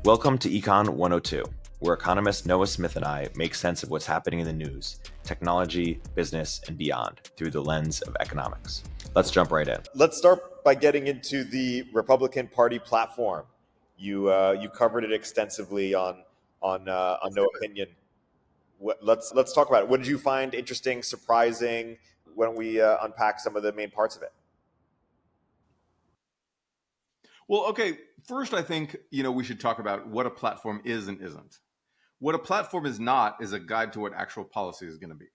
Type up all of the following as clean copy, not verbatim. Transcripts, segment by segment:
Welcome to Econ 102, where economist Noah Smith and I make sense of what's happening in the news, technology, business, and beyond through the lens of economics. Let's jump right in. Let's start by getting into the Republican Party platform. You covered it extensively on No Opinion. Let's talk about it. What did you find interesting, surprising? Why don't we unpack some of the main parts of it? Well, okay, first I think, we should talk about what a platform is and isn't. What a platform is not is a guide to what actual policy is going to be,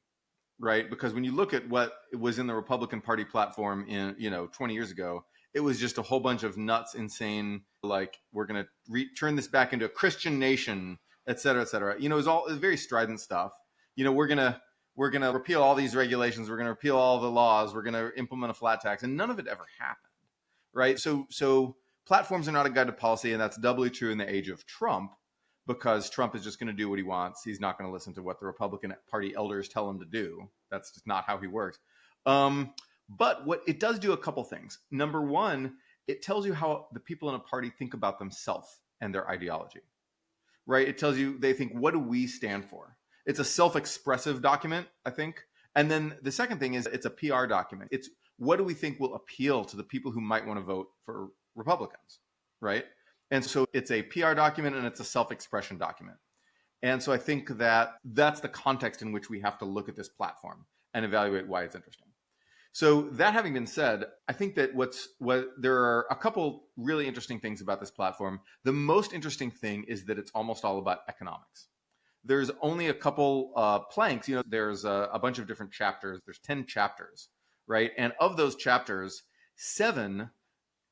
right? Because when you look at what was in the Republican Party platform in, 20 years ago, it was just a whole bunch of nuts, insane, like, we're going to turn this back into a Christian nation, et cetera, et cetera. It was very strident stuff. We're going to repeal all these regulations. We're going to repeal all the laws. We're going to implement a flat tax. And none of it ever happened, right? So platforms are not a guide to policy, and that's doubly true in the age of Trump, because Trump is just going to do what he wants. He's not going to listen to what the Republican Party elders tell him to do. That's just not how he works. But what it does do a couple things. Number one, it tells you how the people in a party think about themselves and their ideology, right? It tells you they think, what do we stand for? It's a self-expressive document, I think. And then the second thing is it's a PR document. It's what do we think will appeal to the people who might want to vote for Republicans, right? And so it's a PR document and it's a self-expression document. And so I think that that's the context in which we have to look at this platform and evaluate why it's interesting. So that having been said, I think that there are a couple really interesting things about this platform. The most interesting thing is that it's almost all about economics. There's only a couple planks. There's a bunch of different chapters. There's 10 chapters, right? And of those chapters, 7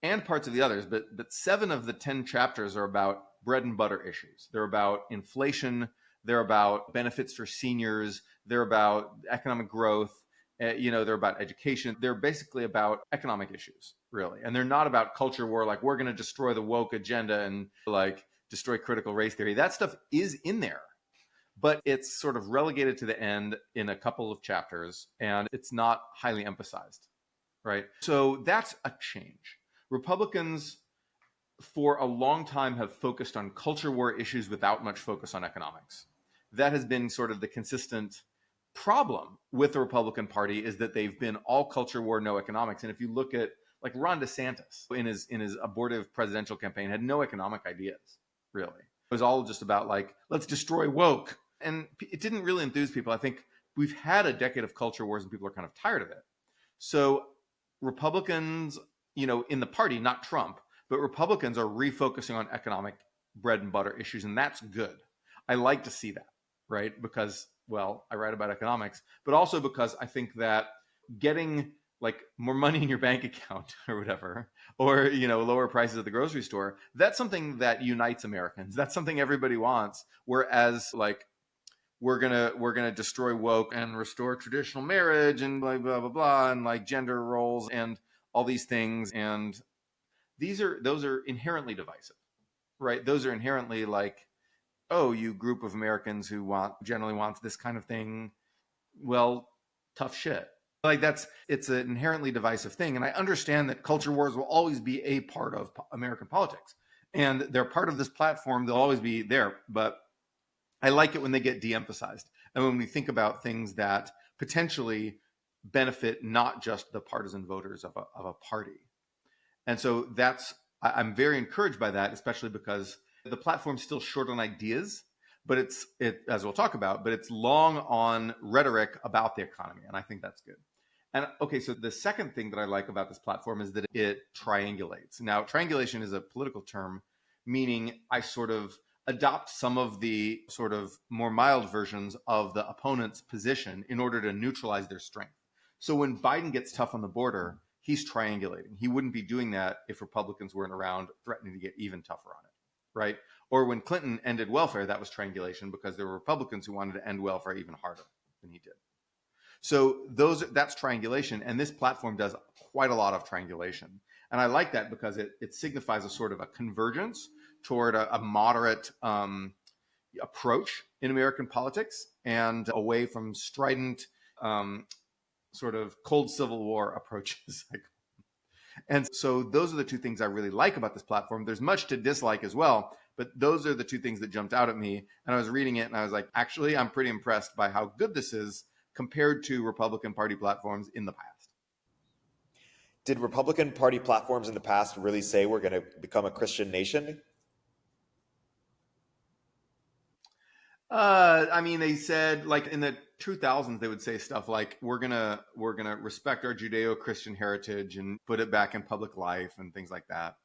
and parts of the others, but 7 of the 10 chapters are about bread and butter issues. They're about inflation. They're about benefits for seniors. They're about economic growth. They're about education. They're basically about economic issues, really. And they're not about culture war, like we're going to destroy the woke agenda and like destroy critical race theory. That stuff is in there, but it's sort of relegated to the end in a couple of chapters, and it's not highly emphasized, right? So that's a change. Republicans, for a long time, have focused on culture war issues without much focus on economics. That has been sort of the consistent problem with the Republican Party, is that they've been all culture war, no economics. And if you look at like Ron DeSantis in his abortive presidential campaign, had no economic ideas, really. It was all just about like, let's destroy woke. And it didn't really enthuse people. I think we've had a decade of culture wars and people are kind of tired of it. So Republicans, in the party, not Trump, but Republicans are refocusing on economic bread and butter issues. And that's good. I like to see that, right? Because, well, I write about economics, but also because I think that getting like more money in your bank account or whatever, or, lower prices at the grocery store, that's something that unites Americans. That's something everybody wants. Whereas like, we're gonna destroy woke and restore traditional marriage and blah, blah, blah, blah, and like gender roles and all these things. And those are inherently divisive, right? Those are inherently like, oh, you group of Americans who generally wants this kind of thing. Well, tough shit. Like it's an inherently divisive thing. And I understand that culture wars will always be a part of American politics, and they're part of this platform. They'll always be there, but I like it when they get de-emphasized. And when we think about things that potentially benefit not just the partisan voters of a party. And so I'm very encouraged by that, especially because the platform's still short on ideas, but as we'll talk about, but it's long on rhetoric about the economy. And I think that's good. And okay, so the second thing that I like about this platform is that it triangulates. Now, triangulation is a political term, meaning I sort of adopt some of the sort of more mild versions of the opponent's position in order to neutralize their strength. So when Biden gets tough on the border, he's triangulating. He wouldn't be doing that if Republicans weren't around threatening to get even tougher on it, right? Or when Clinton ended welfare, that was triangulation because there were Republicans who wanted to end welfare even harder than he did. So that's triangulation, and this platform does quite a lot of triangulation. And I like that because it signifies a sort of a convergence toward a moderate approach in American politics and away from strident sort of cold Civil War approaches. And so those are the two things I really like about this platform. There's much to dislike as well, But those are the two things that jumped out at me. And I was reading it and I was like, actually, I'm pretty impressed by how good this is compared to Republican Party platforms in the past. Did Republican Party platforms in the past really say we're going to become a Christian nation? I mean, they said like in the 2000s, they would say stuff like we're gonna respect our Judeo-Christian heritage and put it back in public life and things like that.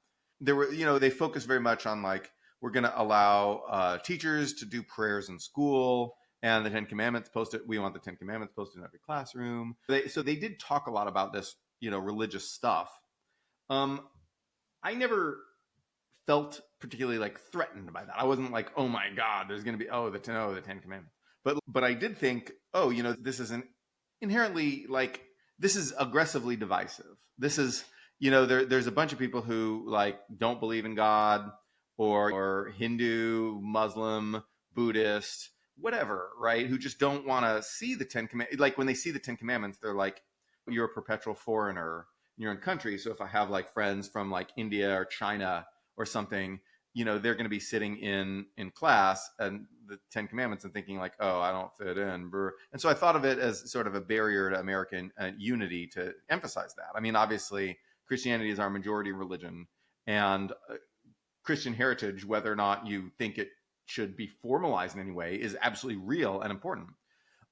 There were, they focused very much on like we're gonna allow teachers to do prayers in school and the Ten Commandments posted. We want the Ten Commandments posted in every classroom. So they did talk a lot about this, religious stuff. I never felt particularly like threatened by that. I wasn't like, oh my God, there's going to be, the Ten Commandments. But I did think, this isn't inherently like, this is aggressively divisive. This is, there's a bunch of people who like don't believe in God or Hindu, Muslim, Buddhist, whatever, right? Who just don't want to see the Ten Commandments. Like when they see the Ten Commandments, they're like, you're a perpetual foreigner in your own country. So if I have like friends from like India or China or something, they're going to be sitting in class and the Ten Commandments and thinking like, oh, I don't fit in. And so I thought of it as sort of a barrier to American unity to emphasize that. I mean, obviously, Christianity is our majority religion, and Christian heritage, whether or not you think it should be formalized in any way, is absolutely real and important.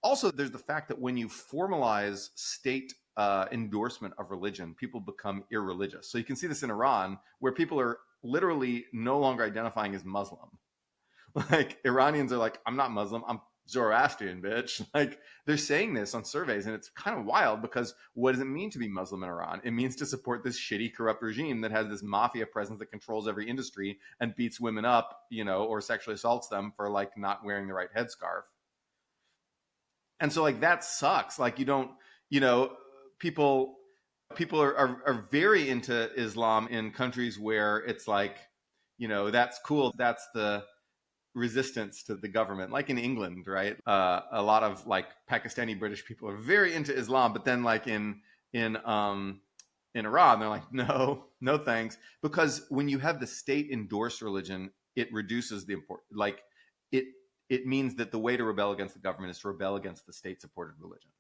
Also, there's the fact that when you formalize state endorsement of religion, people become irreligious. So you can see this in Iran, where people are literally no longer identifying as Muslim. Like Iranians are like, I'm not Muslim, I'm Zoroastrian, bitch. Like they're saying this on surveys, and it's kind of wild because what does it mean to be Muslim in Iran? It means to support this shitty, corrupt regime that has this mafia presence that controls every industry and beats women up, or sexually assaults them for like not wearing the right headscarf. And so like that sucks. Like you don't, people are very into Islam in countries where it's like, that's cool. That's the resistance to the government. Like in England, right? A lot of like Pakistani British people are very into Islam, but then like in Iran, they're like, no thanks. Because when you have the state endorsed religion, it reduces the import. Like it means that the way to rebel against the government is to rebel against the state supported religion.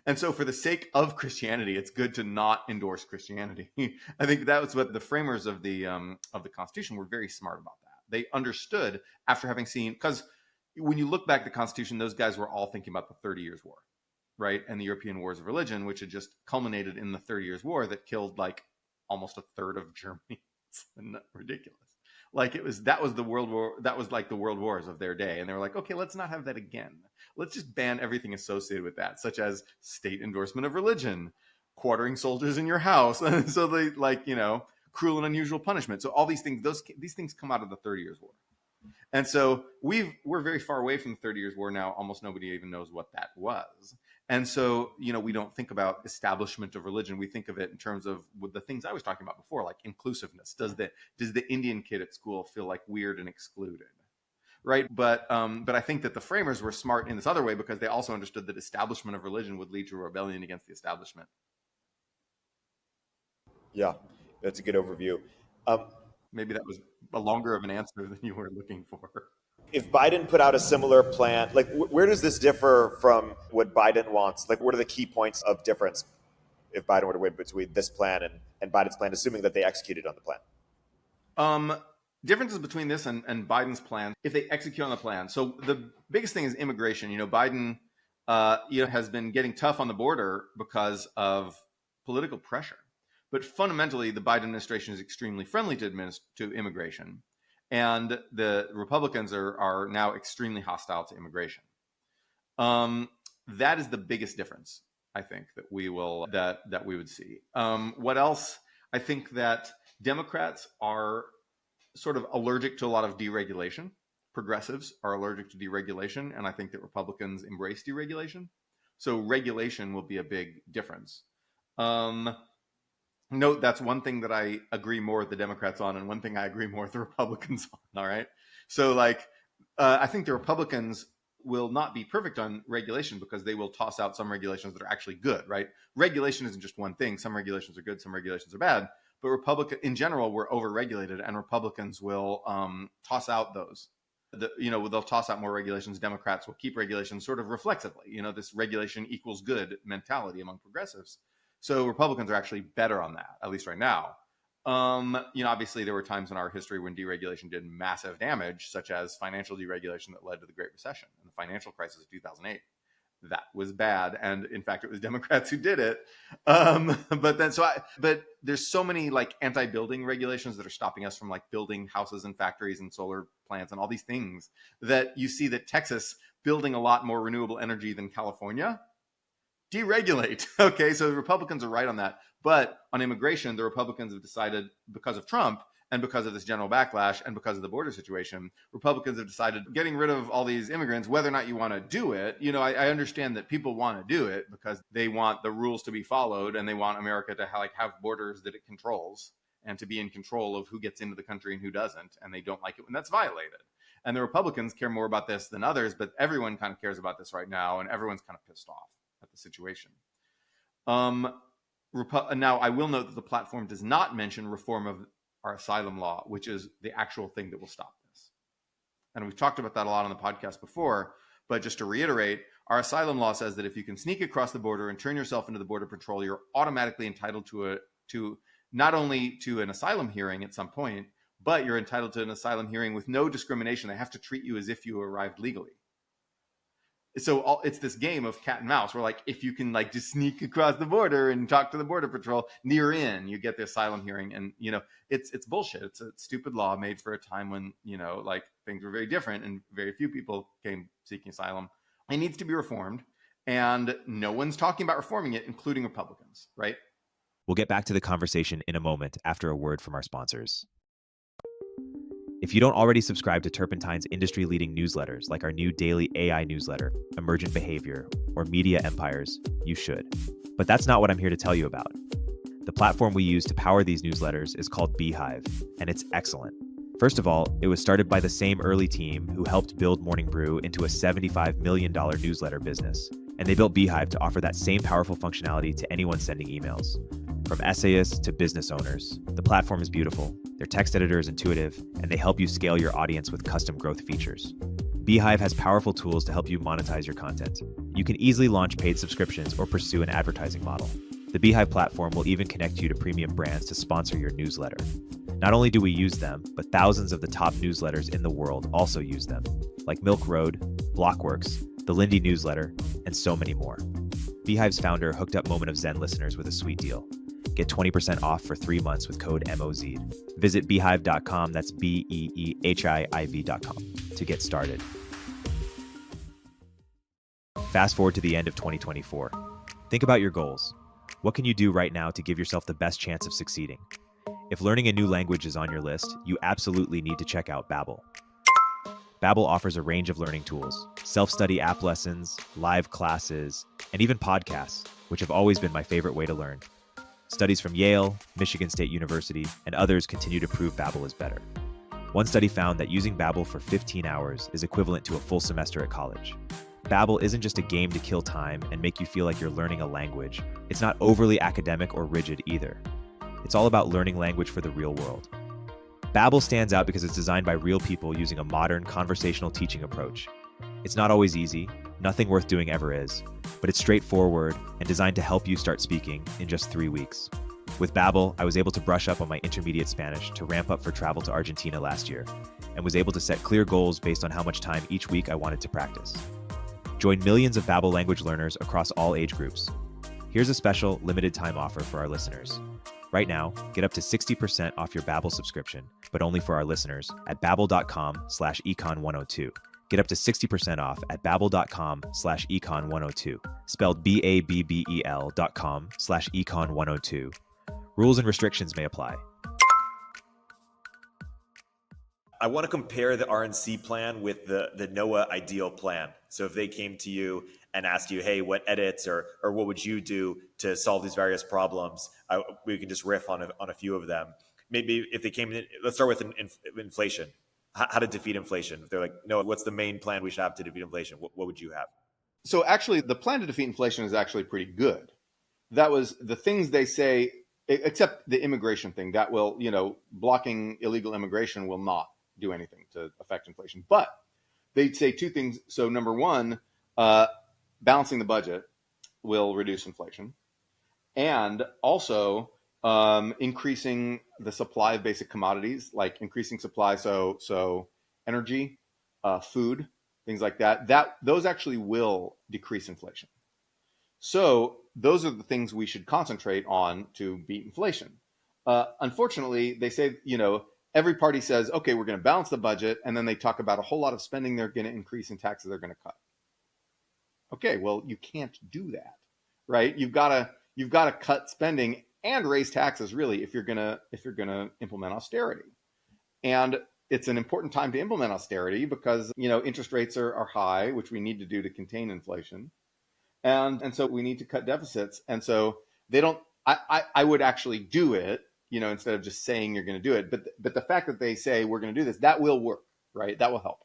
And so for the sake of Christianity, it's good to not endorse Christianity. I think that was what the framers of the Constitution were very smart about that. They understood after having seen, because when you look back at the Constitution, those guys were all thinking about the 30 Years' War, right? And the European Wars of Religion, which had just culminated in the 30 Years' War that killed like almost a third of Germany. It's ridiculous. Like that was the world war. That was like the world wars of their day. And they were like, okay, let's not have that again. Let's just ban everything associated with that, such as state endorsement of religion, quartering soldiers in your house. And so they like, cruel and unusual punishment. So all these things, these things come out of the 30 Years' War. And so we're very far away from the 30 Years' War now. Almost nobody even knows what that was. And so, we don't think about establishment of religion. We think of it in terms of the things I was talking about before, like inclusiveness. Does the Indian kid at school feel like weird and excluded? Right. But I think that the framers were smart in this other way because they also understood that establishment of religion would lead to a rebellion against the establishment. Yeah, that's a good overview. Maybe that was a longer of an answer than you were looking for. If Biden put out a similar plan, like where does this differ from what Biden wants? Like what are the key points of difference if Biden were to win between this plan and Biden's plan, assuming that they executed on the plan? Differences between this and Biden's plan, if they execute on the plan. So the biggest thing is immigration. Biden, has been getting tough on the border because of political pressure. But fundamentally, the Biden administration is extremely friendly to immigration. And the Republicans are now extremely hostile to immigration. That is the biggest difference, I think, that we would see. What else? I think that Democrats are sort of allergic to a lot of deregulation. Progressives are allergic to deregulation, and I think that Republicans embrace deregulation. So regulation will be a big difference. Note that's one thing that I agree more with the Democrats on, and one thing I agree more with the Republicans on. All right. So I think the Republicans will not be perfect on regulation because they will toss out some regulations that are actually good, right? Regulation isn't just one thing. Some regulations are good, some regulations are bad. but Republican in general, we're overregulated, and Republicans will toss out those. They'll toss out more regulations. Democrats will keep regulations sort of reflexively. This regulation equals good mentality among progressives. So Republicans are actually better on that, at least right now. Obviously there were times in our history when deregulation did massive damage, such as financial deregulation that led to the Great Recession and the financial crisis of 2008. That was bad, and in fact, it was Democrats who did it. But there's so many like anti-building regulations that are stopping us from like building houses and factories and solar plants and all these things, that you see that Texas building a lot more renewable energy than California. Deregulate. Okay, so the Republicans are right on that. But on immigration, the Republicans have decided, because of Trump and because of this general backlash and because of the border situation, Republicans have decided getting rid of all these immigrants, whether or not you want to do it. I understand that people want to do it because they want the rules to be followed and they want America to have borders that it controls and to be in control of who gets into the country and who doesn't. And they don't like it when that's violated. And the Republicans care more about this than others, but everyone kind of cares about this right now, and everyone's kind of pissed off at the situation. Now, I will note that the platform does not mention reform of our asylum law, which is the actual thing that will stop this. And we've talked about that a lot on the podcast before, but just to reiterate, our asylum law says that if you can sneak across the border and turn yourself into the Border Patrol, you're automatically entitled to not only to an asylum hearing at some point, but you're entitled to an asylum hearing with no discrimination. They have to treat you as if you arrived legally. So it's this game of cat and mouse where, like, if you can like just sneak across the border and talk to the Border Patrol, near in, you get the asylum hearing. And it's bullshit. It's a stupid law made for a time when like things were very different and very few people came seeking asylum. It needs to be reformed, and no one's talking about reforming it, including Republicans, right? We'll get back to the conversation in a moment after a word from our sponsors. If you don't already subscribe to Turpentine's industry-leading newsletters, like our new daily AI newsletter, Emergent Behavior, or Media Empires, you should. But that's not what I'm here to tell you about. The platform we use to power these newsletters is called Beehiiv, and it's excellent. First of all, it was started by the same early team who helped build Morning Brew into a $75 million newsletter business, and they built Beehiiv to offer that same powerful functionality to anyone sending emails. From essayists to business owners, the platform is beautiful, their text editor is intuitive, and they help you scale your audience with custom growth features. Beehiiv has powerful tools to help you monetize your content. You can easily launch paid subscriptions or pursue an advertising model. The Beehiiv platform will even connect you to premium brands to sponsor your newsletter. Not only do we use them, but thousands of the top newsletters in the world also use them, like Milk Road, Blockworks, the Lindy newsletter, and so many more. Beehiiv's founder hooked up Moment of Zen listeners with a sweet deal. Get 20% off for 3 months with code MOZ. Visit beehiiv.com, that's BEEHIIV.com, to get started. Fast forward to the end of 2024. Think about your goals. What can you do right now to give yourself the best chance of succeeding? If learning a new language is on your list, you absolutely need to check out Babbel. Babbel offers a range of learning tools, self-study app lessons, live classes, and even podcasts, which have always been my favorite way to learn. Studies from Yale, Michigan State University, and others continue to prove Babbel is better. One study found that using Babbel for 15 hours is equivalent to a full semester at college. Babbel isn't just a game to kill time and make you feel like you're learning a language. It's not overly academic or rigid either. It's all about learning language for the real world. Babbel stands out because it's designed by real people using a modern conversational teaching approach. It's not always easy, nothing worth doing ever is, but it's straightforward and designed to help you start speaking in just 3 weeks. With Babbel, I was able to brush up on my intermediate Spanish to ramp up for travel to Argentina last year, and was able to set clear goals based on how much time each week I wanted to practice. Join millions of Babbel language learners across all age groups. Here's a special limited time offer for our listeners. Right now, get up to 60% off your Babbel subscription, but only for our listeners at babbel.com/econ102. Get up to 60% off at babbel.com/econ102, spelled BABBEL.com/econ102. Rules and restrictions may apply. I want to compare the RNC plan with the NOAA ideal plan. So if they came to you and asked you, hey, what edits or what would you do to solve these various problems? We can just riff on a few of them. Maybe if they came in, let's start with inflation. How to defeat inflation. If they're like, no, what's the main plan we should have to defeat inflation? What would you have? So actually, the plan to defeat inflation is actually pretty good. That was the things they say except the immigration thing that will, blocking illegal immigration will not do anything to affect inflation. But they'd say two things. So number one, balancing the budget will reduce inflation, and also increasing the supply of basic commodities, like increasing supply. So energy, food, things like that. Those actually will decrease inflation. So those are the things we should concentrate on to beat inflation. Unfortunately, they say, every party says, okay, we're going to balance the budget, and then they talk about a whole lot of spending they're going to increase and taxes they're going to cut. Okay, well, you can't do that, right? You've got to cut spending and raise taxes, really, if you're gonna implement austerity. And it's an important time to implement austerity because interest rates are high, which we need to do to contain inflation. And so we need to cut deficits. And so they don't, I would actually do it, instead of just saying you're going to do it. But the fact that they say we're going to do this, that will work, right? That will help.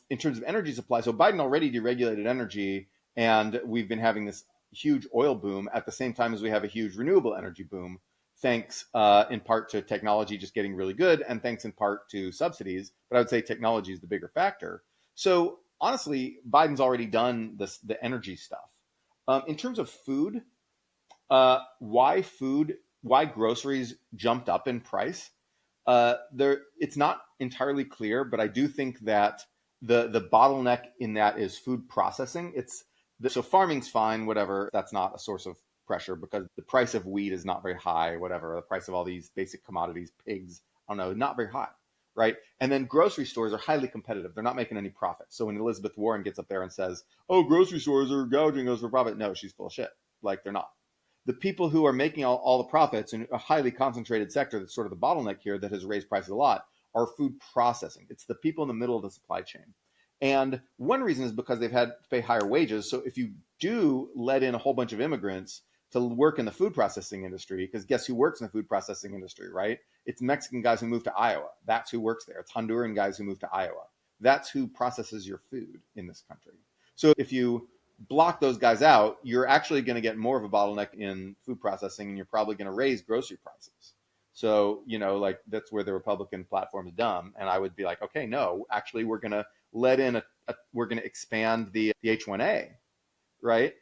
In terms of energy supply, so Biden already deregulated energy, and we've been having this huge oil boom at the same time as we have a huge renewable energy boom, thanks in part to technology just getting really good, and thanks in part to subsidies. But I would say technology is the bigger factor. So honestly, Biden's already done the energy stuff. In terms of food, why groceries jumped up in price? It's not entirely clear, but I do think that the bottleneck in that is food processing. So farming's fine, whatever. That's not a source of pressure because the price of wheat is not very high, whatever. The price of all these basic commodities, pigs, I don't know, not very high, right? And then grocery stores are highly competitive. They're not making any profit. So when Elizabeth Warren gets up there and says, oh, grocery stores are gouging us for profit, no, she's full of shit. Like, they're not. The people who are making all the profits in a highly concentrated sector that's sort of the bottleneck here that has raised prices a lot are food processing. It's the people in the middle of the supply chain. And one reason is because they've had to pay higher wages. So if you do let in a whole bunch of immigrants to work in the food processing industry, because guess who works in the food processing industry, right? It's Mexican guys who move to Iowa. That's who works there. It's Honduran guys who move to Iowa. That's who processes your food in this country. So if you block those guys out, you're actually going to get more of a bottleneck in food processing, and you're probably going to raise grocery prices. So, like, that's where the Republican platform is dumb. And I would be like, okay, no, actually, we're going to let in we're going to expand the H-1A, right?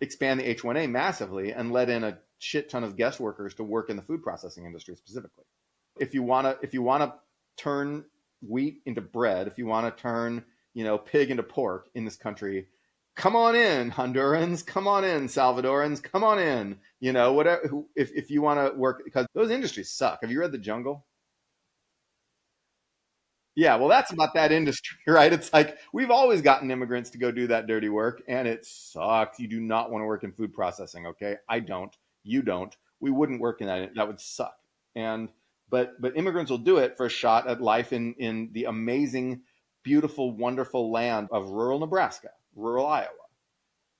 Expand the H-1A massively and let in a shit ton of guest workers to work in the food processing industry specifically. If you want to turn wheat into bread, if you want to turn, pig into pork in this country, come on in, Hondurans, come on in, Salvadorans, come on in, whatever. If you want to work, because those industries suck. Have you read The Jungle? Yeah, well, that's about that industry, right? It's like we've always gotten immigrants to go do that dirty work, and it sucks. You do not want to work in food processing, okay? I don't. You don't. We wouldn't work in that. That would suck. But immigrants will do it for a shot at life in the amazing, beautiful, wonderful land of rural Nebraska, rural Iowa,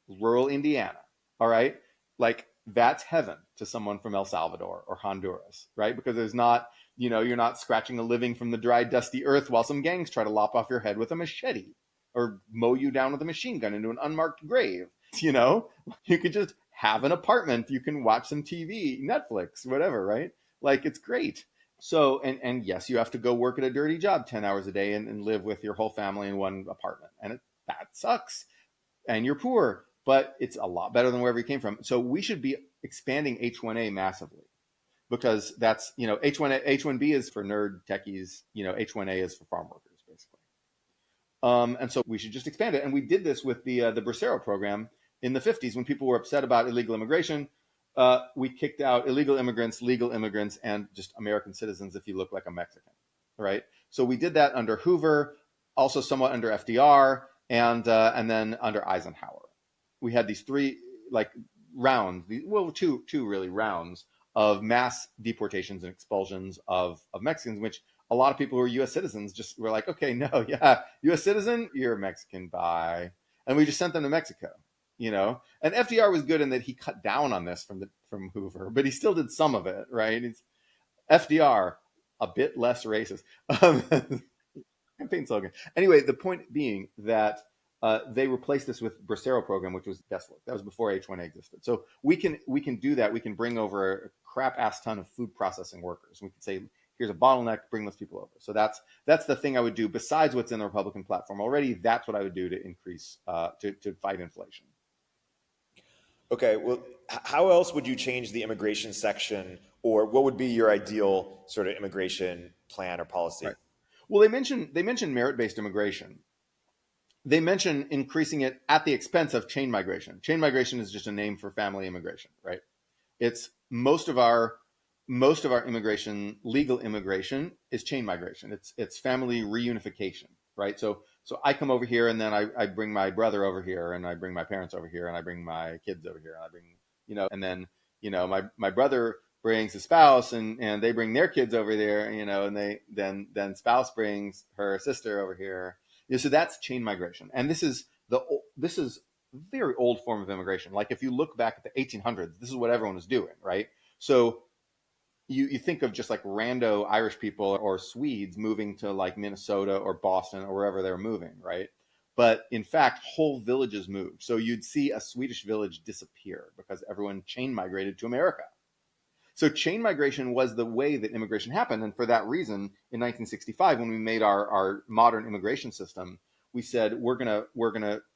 rural Indiana. All right, like that's heaven to someone from El Salvador or Honduras, right? Because there's not. You're not scratching a living from the dry, dusty earth while some gangs try to lop off your head with a machete or mow you down with a machine gun into an unmarked grave. You could just have an apartment. You can watch some TV, Netflix, whatever, right? Like, it's great. So, and yes, you have to go work at a dirty job 10 hours a day and live with your whole family in one apartment. And that sucks. And you're poor, but it's a lot better than wherever you came from. So we should be expanding H-1A massively. Because that's, H-1B is for nerd techies, H-1A is for farm workers, basically. And so we should just expand it. And we did this with the Bracero program in the 50s when people were upset about illegal immigration. We kicked out illegal immigrants, legal immigrants, and just American citizens if you look like a Mexican, right? So we did that under Hoover, also somewhat under FDR, and then under Eisenhower. We had these three rounds, two really rounds of mass deportations and expulsions of Mexicans, which a lot of people who are U.S. citizens just were like, okay, no, yeah, U.S. citizen, you're Mexican, bye. And we just sent them to Mexico, And FDR was good in that he cut down on this from Hoover, but he still did some of it, right? It's FDR, a bit less racist. Campaign slogan. Anyway, the point being that they replaced this with Bracero program, which was desolate. That was before H1A existed. So we can do that. We can bring over a crap ass ton of food processing workers. We can say, here's a bottleneck, bring those people over. So that's the thing I would do besides what's in the Republican platform already. That's what I would do to increase to fight inflation. Okay, well, how else would you change the immigration section, or what would be your ideal sort of immigration plan or policy? Right. Well, they mentioned merit-based immigration. They mention increasing it at the expense of chain migration. Chain migration is just a name for family immigration, right? It's most of our immigration, legal immigration, is chain migration. It's family reunification, right? So I come over here, and then I bring my brother over here, and I bring my parents over here, and I bring my kids over here, and I bring, and then my brother brings a spouse, and they bring their kids over there, and they then spouse brings her sister over here. So that's chain migration, and this is very old form of immigration. Like if you look back at the 1800s, this is what everyone was doing, right? So you think of just like rando Irish people or Swedes moving to like Minnesota or Boston or wherever they're moving, right? But in fact, whole villages moved. So you'd see a Swedish village disappear because everyone chain migrated to America. So chain migration was the way that immigration happened. And for that reason, in 1965, when we made our modern immigration system, we said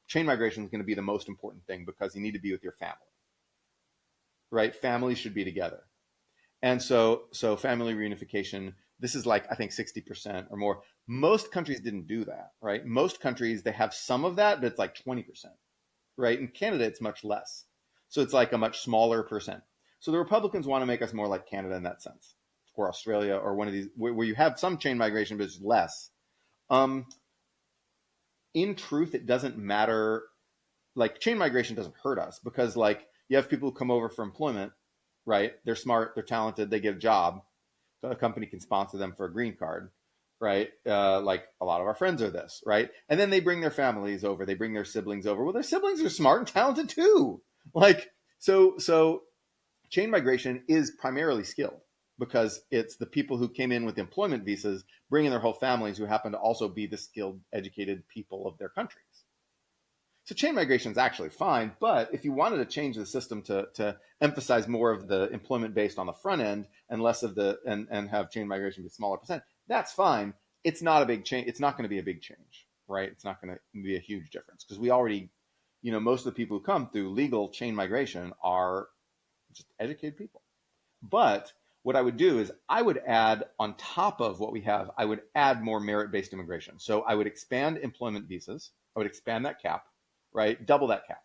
chain migration is going to be the most important thing because you need to be with your family, right? Families should be together. And so family reunification, this is like, I think 60% or more. Most countries didn't do that, right? Most countries, they have some of that, but it's like 20%, right? In Canada, it's much less. So it's like a much smaller percent. So the Republicans want to make us more like Canada in that sense, or Australia, or one of these where you have some chain migration, but it's less. In truth, it doesn't matter. Like chain migration doesn't hurt us because like you have people who come over for employment, right? They're smart, they're talented, they get a job. So a company can sponsor them for a green card, right? Like a lot of our friends are this, right? And then they bring their families over, they bring their siblings over. Well, their siblings are smart and talented too. Like, so chain migration is primarily skilled because it's the people who came in with employment visas bringing their whole families who happen to also be the skilled, educated people of their countries. So chain migration is actually fine, but if you wanted to change the system to emphasize more of the employment based on the front end and less of and have chain migration be a smaller percent, that's fine. It's not a big change. It's not going to be a big change, right? It's not going to be a huge difference because we already, most of the people who come through legal chain migration are just educated people. But what I would do is I would add on top of what we have, I would add more merit-based immigration. So I would expand employment visas. I would expand that cap, right? Double that cap,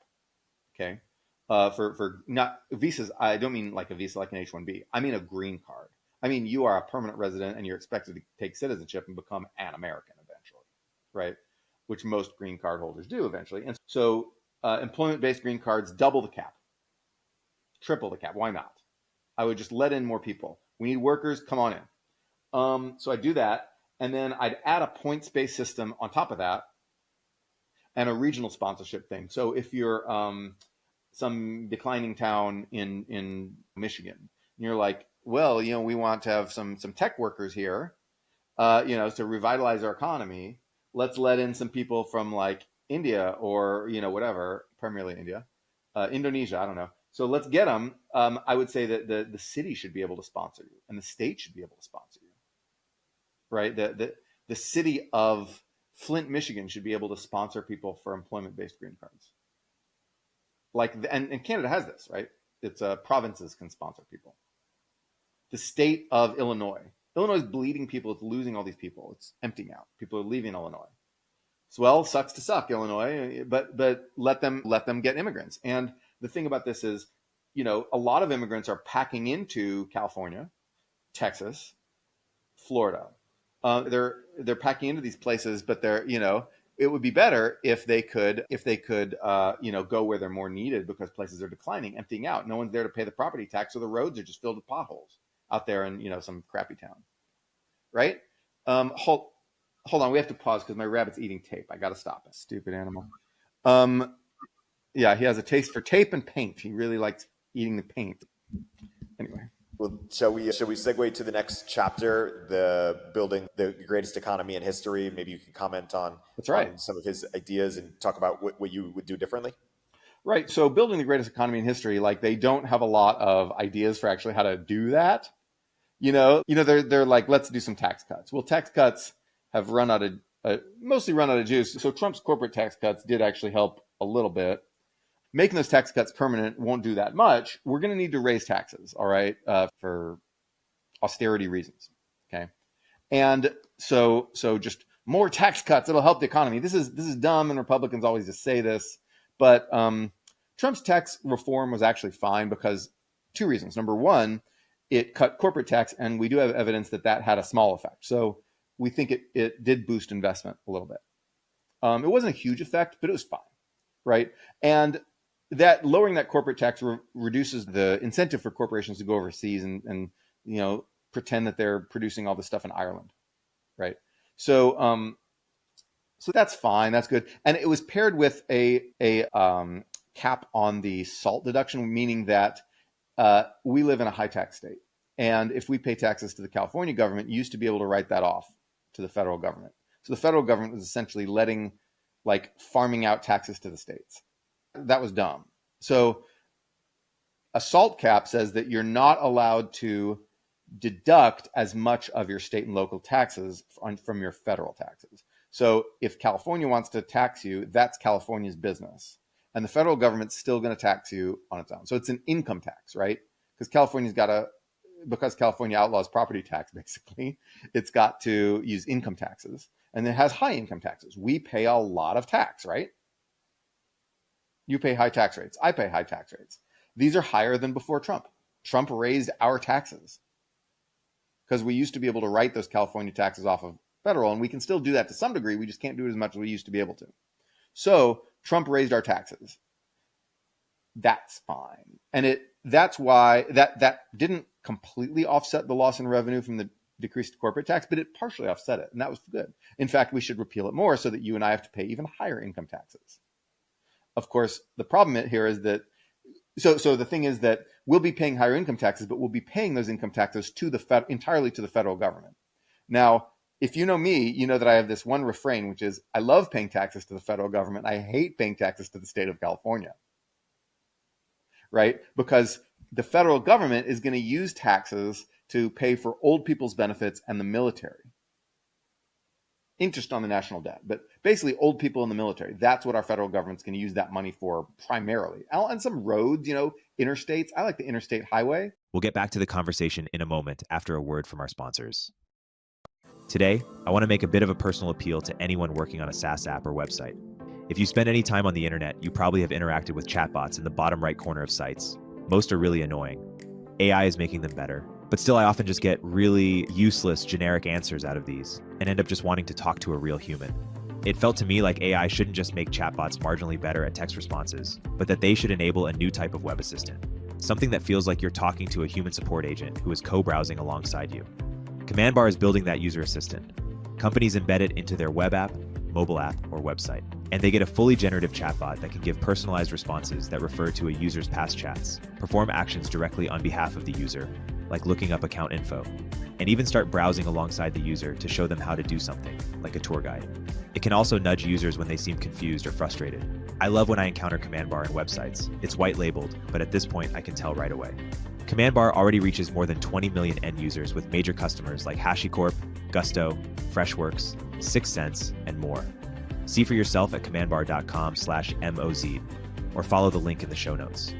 okay? For not visas, I don't mean like a visa like an H-1B. I mean a green card. I mean you are a permanent resident and you're expected to take citizenship and become an American eventually, right? Which most green card holders do eventually. And so employment-based green cards, double the cap, triple the cap. Why not? I would just let in more people. We need workers, come on in. So I do that, and then I'd add a points-based system on top of that, and a regional sponsorship thing. So if you're some declining town in Michigan, and you're like, well, we want to have some tech workers here, to revitalize our economy. Let's let in some people from like India or whatever, primarily India, Indonesia. I don't know. So let's get them. I would say that the city should be able to sponsor you, and the state should be able to sponsor you, right? The city of Flint, Michigan, should be able to sponsor people for employment-based green cards. And Canada has this, right? It's provinces can sponsor people. The state of Illinois is bleeding people. It's losing all these people. It's emptying out. People are leaving Illinois. So, sucks to suck, Illinois, but let them get immigrants. And the thing about this is, a lot of immigrants are packing into California, Texas, Florida. They're packing into these places, but it would be better if they could go where they're more needed because places are declining, emptying out. No one's there to pay the property tax, so the roads are just filled with potholes out there in some crappy town, right? Hold on, we have to pause because my rabbit's eating tape. I got to stop it. Stupid animal. Yeah, he has a taste for tape and paint. He really likes eating the paint. Anyway, Well, shall we segue to the next chapter, the building the greatest economy in history? Maybe you can comment on, That's right. on some of his ideas and talk about what you would do differently. Right. So building the greatest economy in history, like they don't have a lot of ideas for actually how to do that. They're like, let's do some tax cuts. Well, tax cuts have mostly run out of juice. So Trump's corporate tax cuts did actually help a little bit. Making those tax cuts permanent won't do that much. We're going to need to raise taxes, all right, for austerity reasons. Okay, and so just more tax cuts. It'll help the economy. This is dumb, and Republicans always just say this, but Trump's tax reform was actually fine because two reasons. Number one, it cut corporate tax, and we do have evidence that had a small effect. So we think it did boost investment a little bit. It wasn't a huge effect, but it was fine, right? And that lowering that corporate tax reduces the incentive for corporations to go overseas and pretend that they're producing all this stuff in Ireland, right? So that's fine, that's good. And it was paired with a cap on the SALT deduction, meaning that we live in a high tax state, and if we pay taxes to the California government, you used to be able to write that off to the federal government. So the federal government was essentially farming out taxes to the states. That was dumb. So a SALT cap says that you're not allowed to deduct as much of your state and local taxes from your federal taxes. So if California wants to tax you, that's California's business. And the federal government's still going to tax you on its own. So it's an income tax, right? Because because California outlaws property tax, basically, it's got to use income taxes. And it has high income taxes. We pay a lot of tax, right? You pay high tax rates. I pay high tax rates. These are higher than before Trump. Trump raised our taxes because we used to be able to write those California taxes off of federal, and we can still do that to some degree. We just can't do it as much as we used to be able to. So Trump raised our taxes. That's fine. And that's why that didn't completely offset the loss in revenue from the decreased corporate tax, but it partially offset it. And that was good. In fact, we should repeal it more so that you and I have to pay even higher income taxes. Of course, the problem here is that, so the thing is that we'll be paying higher income taxes, but we'll be paying those income taxes entirely to the federal government. Now, if you know me, you know that I have this one refrain, which is I love paying taxes to the federal government. I hate paying taxes to the state of California, right? Because the federal government is going to use taxes to pay for old people's benefits and the military. Interest on the national debt, but basically old people in the military. That's what our federal government's going to use that money for primarily. And some roads, interstates. I like the interstate highway. We'll get back to the conversation in a moment after a word from our sponsors. Today, I want to make a bit of a personal appeal to anyone working on a SaaS app or website. If you spend any time on the internet, you probably have interacted with chatbots in the bottom right corner of sites. Most are really annoying. AI is making them better. But still, I often just get really useless generic answers out of these and end up just wanting to talk to a real human. It felt to me like AI shouldn't just make chatbots marginally better at text responses, but that they should enable a new type of web assistant. Something that feels like you're talking to a human support agent who is co-browsing alongside you. CommandBar is building that user assistant. Companies embed it into their web app, mobile app, or website. And they get a fully generative chatbot that can give personalized responses that refer to a user's past chats, perform actions directly on behalf of the user, like looking up account info, and even start browsing alongside the user to show them how to do something, like a tour guide. It can also nudge users when they seem confused or frustrated. I love when I encounter CommandBar in websites. It's white labeled, but at this point I can tell right away. CommandBar already reaches more than 20 million end users with major customers like HashiCorp, Gusto, Freshworks, 6 Sense, and more. See for yourself at commandbar.com/MOZ or follow the link in the show notes.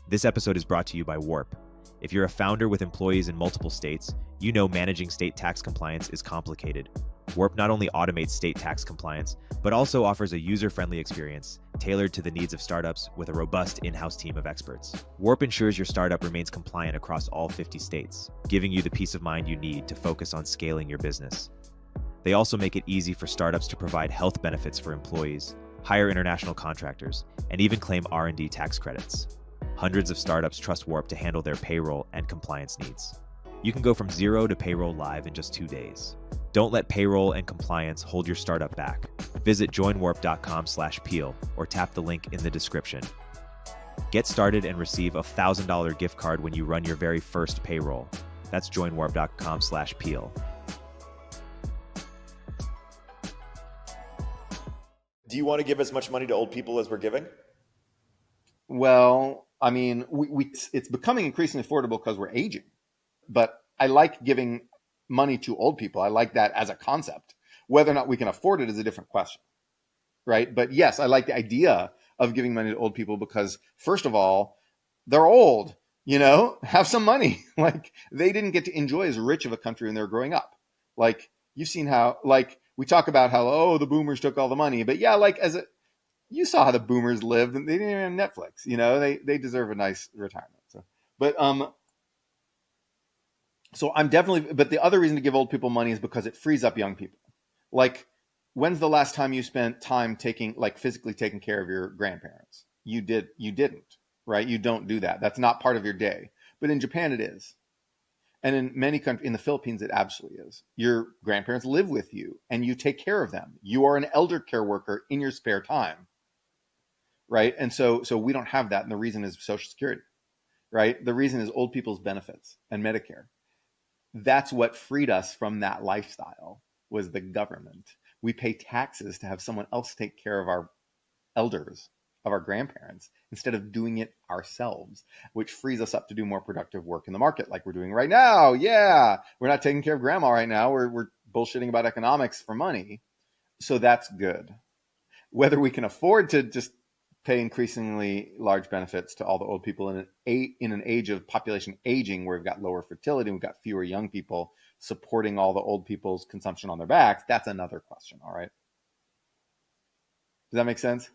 This episode is brought to you by Warp. If you're a founder with employees in multiple states, you know managing state tax compliance is complicated. Warp not only automates state tax compliance, but also offers a user-friendly experience tailored to the needs of startups with a robust in-house team of experts. Warp ensures your startup remains compliant across all 50 states, giving you the peace of mind you need to focus on scaling your business. They also make it easy for startups to provide health benefits for employees, hire international contractors, and even claim R&D tax credits. Hundreds of startups trust Warp to handle their payroll and compliance needs. You can go from zero to payroll live in just 2 days. Don't let payroll and compliance hold your startup back. Visit joinwarp.com/peel or tap the link in the description. Get started and receive a $1,000 gift card when you run your very first payroll. That's joinwarp.com/peel. Do you want to give as much money to old people as we're giving? Well, I mean, it's becoming increasingly affordable because we're aging. But I like giving money to old people. I like that as a concept. Whether or not we can afford it is a different question, right? But yes, I like the idea of giving money to old people because, first of all, they're old, have some money. Like, they didn't get to enjoy as rich of a country when they were growing up. Like, you've seen how, like, we talk about how, oh, the boomers took all the money. But yeah, like, you saw how the boomers lived, and they didn't even have Netflix. They deserve a nice retirement. So I'm definitely, but the other reason to give old people money is because it frees up young people. Like, when's the last time you spent time physically taking care of your grandparents? You didn't, right? You don't do that. That's not part of your day. But in Japan, it is. And in many countries, in the Philippines, it absolutely is. Your grandparents live with you and you take care of them. You are an elder care worker in your spare time, right? And so we don't have that. And the reason is Social Security, right? The reason is old people's benefits and Medicare. That's what freed us from that lifestyle, was the government. We pay taxes to have someone else take care of our elders, of our grandparents, instead of doing it ourselves, which frees us up to do more productive work in the market like we're doing right now. Yeah, we're not taking care of grandma right now. We're bullshitting about economics for money. So that's good. Whether we can afford to just pay increasingly large benefits to all the old people in an age of population aging, where we've got lower fertility and we've got fewer young people supporting all the old people's consumption on their backs, that's another question. All right. Does that make sense?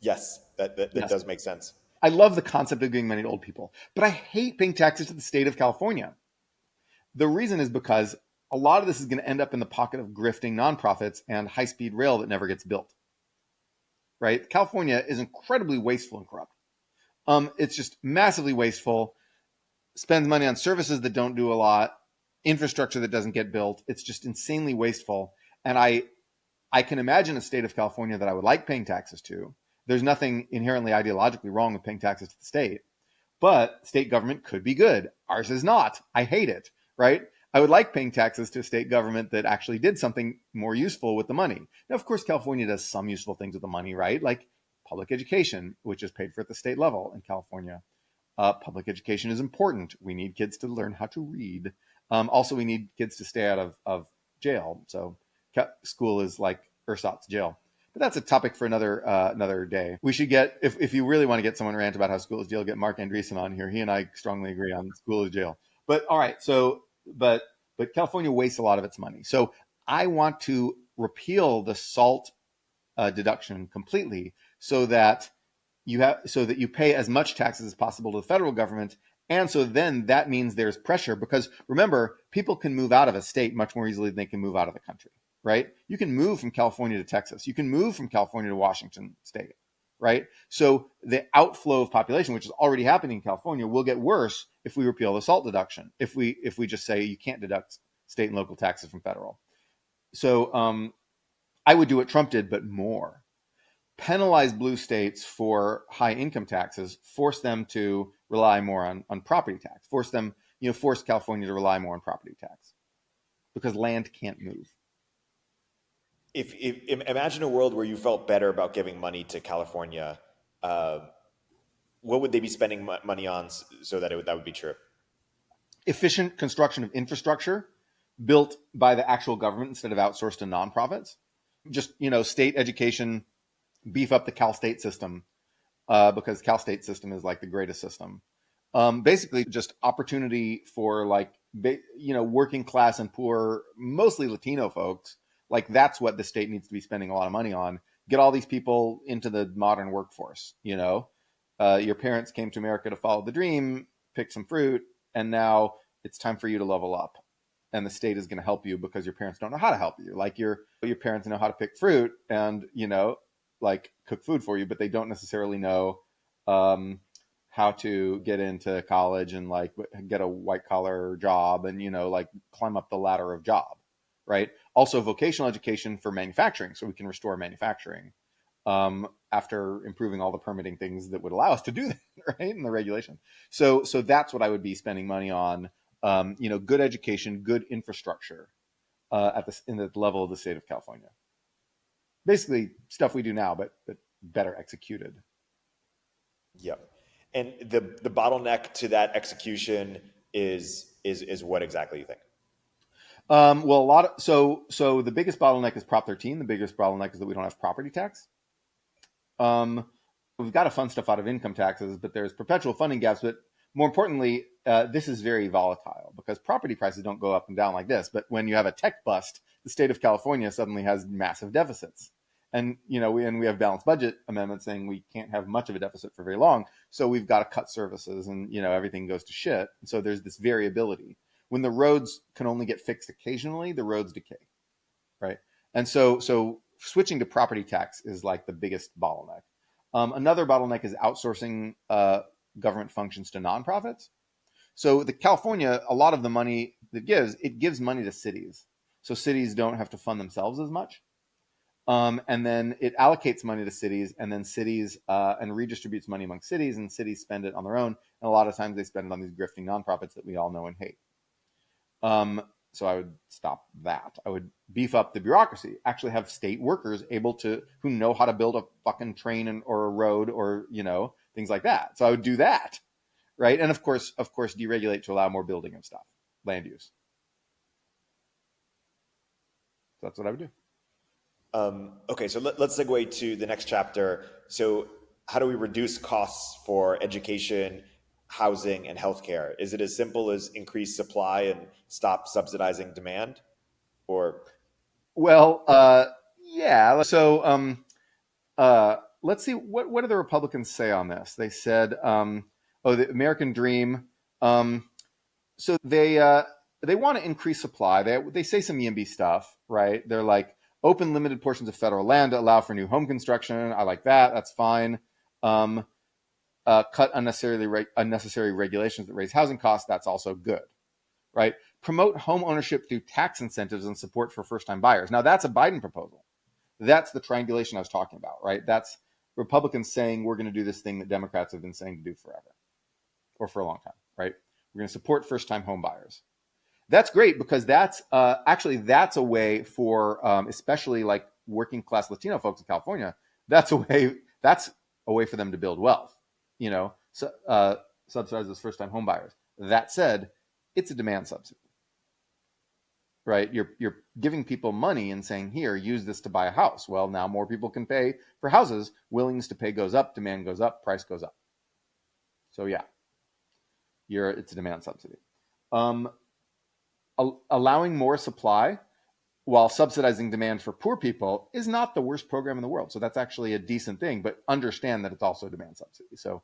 Yes, that Yes. does make sense. I love the concept of giving money to old people, but I hate paying taxes to the state of California. The reason is because a lot of this is going to end up in the pocket of grifting nonprofits and high-speed rail that never gets built. Right? California is incredibly wasteful and corrupt. It's just massively wasteful, spends money on services that don't do a lot, infrastructure that doesn't get built. It's just insanely wasteful. And I can imagine a state of California that I would like paying taxes to. There's nothing inherently ideologically wrong with paying taxes to the state, but state government could be good. Ours is not. I hate it, right? I would like paying taxes to a state government that actually did something more useful with the money. Now, of course, California does some useful things with the money, right? Like public education, which is paid for at the state level in California. Public education is important. We need kids to learn how to read. Also, we need kids to stay out of jail. So school is like ersatz jail. But that's a topic for another day. We should get, if you really want to get someone to rant about how school is jail, get Mark Andreessen on here. He and I strongly agree on school is jail. But all right, but California wastes a lot of its money. So I want to repeal the SALT deduction completely, so that you pay as much taxes as possible to the federal government. And so then that means there's pressure, because remember, people can move out of a state much more easily than they can move out of the country, right? You can move from California to Texas. You can move from California to Washington state, right? So the outflow of population, which is already happening in California, will get worse if we repeal the SALT deduction, if we just say you can't deduct state and local taxes from federal. So I would do what Trump did, but more. Penalize blue states for high income taxes, force them to rely more on property tax, force California to rely more on property tax, because land can't move. If imagine a world where you felt better about giving money to California, what would they be spending money on so that that would be true? Efficient construction of infrastructure built by the actual government instead of outsourced to nonprofits. Just, state education, beef up the Cal State system, because Cal State system is like the greatest system. Basically just opportunity for working class and poor, mostly Latino folks. Like, that's what the state needs to be spending a lot of money on. Get all these people into the modern workforce. Your parents came to America to follow the dream, pick some fruit, and now it's time for you to level up. And the state is going to help you because your parents don't know how to help you. Like, your parents know how to pick fruit and, cook food for you, but they don't necessarily know how to get into college and get a white collar job and, climb up the ladder of job. Right. Also, vocational education for manufacturing, so we can restore manufacturing. after improving all the permitting things that would allow us to do that, right? And the regulation. So that's what I would be spending money on. Good education, good infrastructure in the level of the state of California. Basically, stuff we do now, but better executed. Yep. And the bottleneck to that execution is what exactly you think? Well, so the biggest bottleneck is Prop 13. The biggest bottleneck is that we don't have property tax. We've got to fund stuff out of income taxes, but there's perpetual funding gaps. But more importantly, this is very volatile because property prices don't go up and down like this. But when you have a tech bust, the state of California suddenly has massive deficits. And, we have balanced budget amendments saying we can't have much of a deficit for very long. So we've got to cut services and, everything goes to shit. And so there's this variability. When the roads can only get fixed occasionally, the roads decay, right? And so switching to property tax is like the biggest bottleneck. Another bottleneck is outsourcing government functions to nonprofits. So California, a lot of the money it gives money to cities. So cities don't have to fund themselves as much. And then it allocates money to cities, and then cities and redistributes money among cities, and cities spend it on their own. And a lot of times they spend it on these grifting nonprofits that we all know and hate. So I would stop that. I would beef up the bureaucracy, actually have state workers who know how to build a fucking train or a road or, things like that. So I would do that. Right. And of course, deregulate to allow more building of stuff, land use. So that's what I would do. Okay, so let's segue to the next chapter. So how do we reduce costs for education, housing, and healthcare? Is it as simple as increase supply and stop subsidizing demand? Or yeah. So let's see, what do the Republicans say on this? They said, the American dream. So they want to increase supply. They say some YIMBY stuff, right? They're like, open limited portions of federal land to allow for new home construction. I like that. That's fine. Cut unnecessary regulations that raise housing costs. That's also good, right? Promote home ownership through tax incentives and support for first-time buyers. Now, that's a Biden proposal. That's the triangulation I was talking about, right? That's Republicans saying we're going to do this thing that Democrats have been saying to do forever or for a long time, right? We're going to support first-time home buyers. That's great because that's a way for especially like working class Latino folks in California. That's a way for them to build wealth. Subsidize those first time home buyers. That said, it's a demand subsidy, right? You're giving people money and saying, here, use this to buy a house. Well, now more people can pay for houses. Willingness to pay goes up, demand goes up, price goes up. So yeah, it's a demand subsidy. Allowing more supply while subsidizing demand for poor people is not the worst program in the world. So that's actually a decent thing, but understand that it's also a demand subsidy. So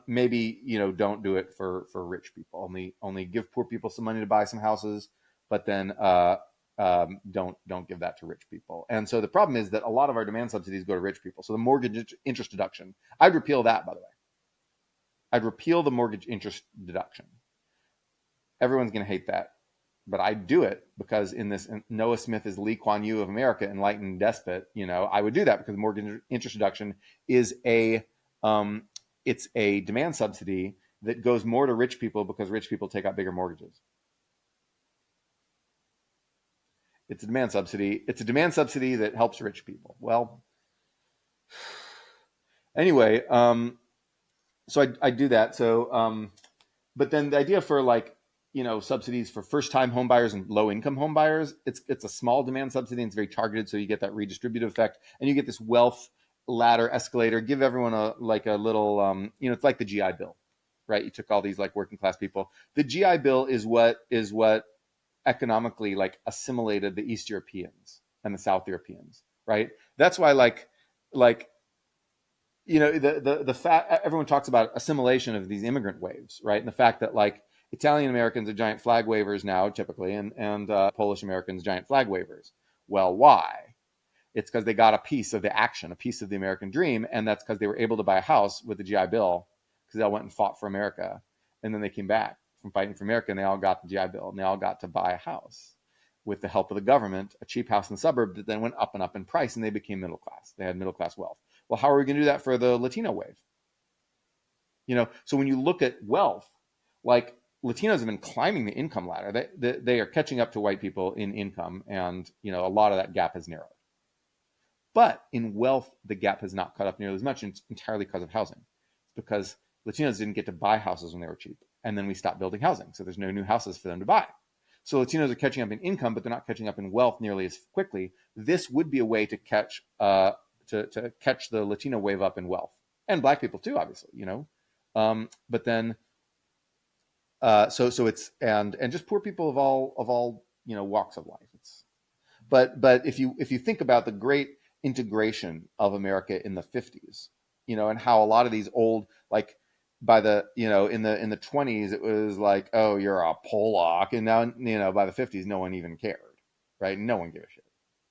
maybe, don't do it for rich people. Only give poor people some money to buy some houses, but then don't give that to rich people. And so the problem is that a lot of our demand subsidies go to rich people. So the mortgage interest deduction, I'd repeal that, by the way. I'd repeal the mortgage interest deduction. Everyone's going to hate that. But I do it because in this Noah Smith is Lee Kuan Yew of America, enlightened despot. I would do that because mortgage interest deduction is it's a demand subsidy that goes more to rich people because rich people take out bigger mortgages. It's a demand subsidy. It's a demand subsidy that helps rich people. Well, anyway, so I do that. So, but then the idea for subsidies for first-time homebuyers and low-income homebuyers, it's a small demand subsidy and it's very targeted, so you get that redistributive effect and you get this wealth ladder escalator. Give everyone a little, it's like the GI Bill, right? You took all these working class people. The GI Bill is what economically assimilated the East Europeans and the South Europeans, right? That's why the fact everyone talks about assimilation of these immigrant waves, right? And the fact that Italian Americans are giant flag wavers now, typically, and Polish Americans giant flag wavers. Well, why? It's because they got a piece of the action, a piece of the American dream, and that's because they were able to buy a house with the GI Bill because they all went and fought for America, and then they came back from fighting for America, and they all got the GI Bill, and they all got to buy a house. with the help of the government, a cheap house in the suburb that then went up and up in price, and they became middle class. They had middle class wealth. Well, how are we going to do that for the Latino wave? So when you look at wealth, like Latinos have been climbing the income ladder. They are catching up to white people in income, and a lot of that gap has narrowed. But in wealth, the gap has not caught up nearly as much, and it's entirely because of housing. It's because Latinos didn't get to buy houses when they were cheap, and then we stopped building housing, so there's no new houses for them to buy. So Latinos are catching up in income, but they're not catching up in wealth nearly as quickly. This would be a way to catch to catch the Latino wave up in wealth, and Black people too, obviously. But then, so it's and just poor people of all walks of life. But if you think about the great integration of America in the 50s, and how a lot of these old, like by the in the 20s it was like, oh, you're a Polak, and now by the 50s no one even cared, right? No one gave a shit.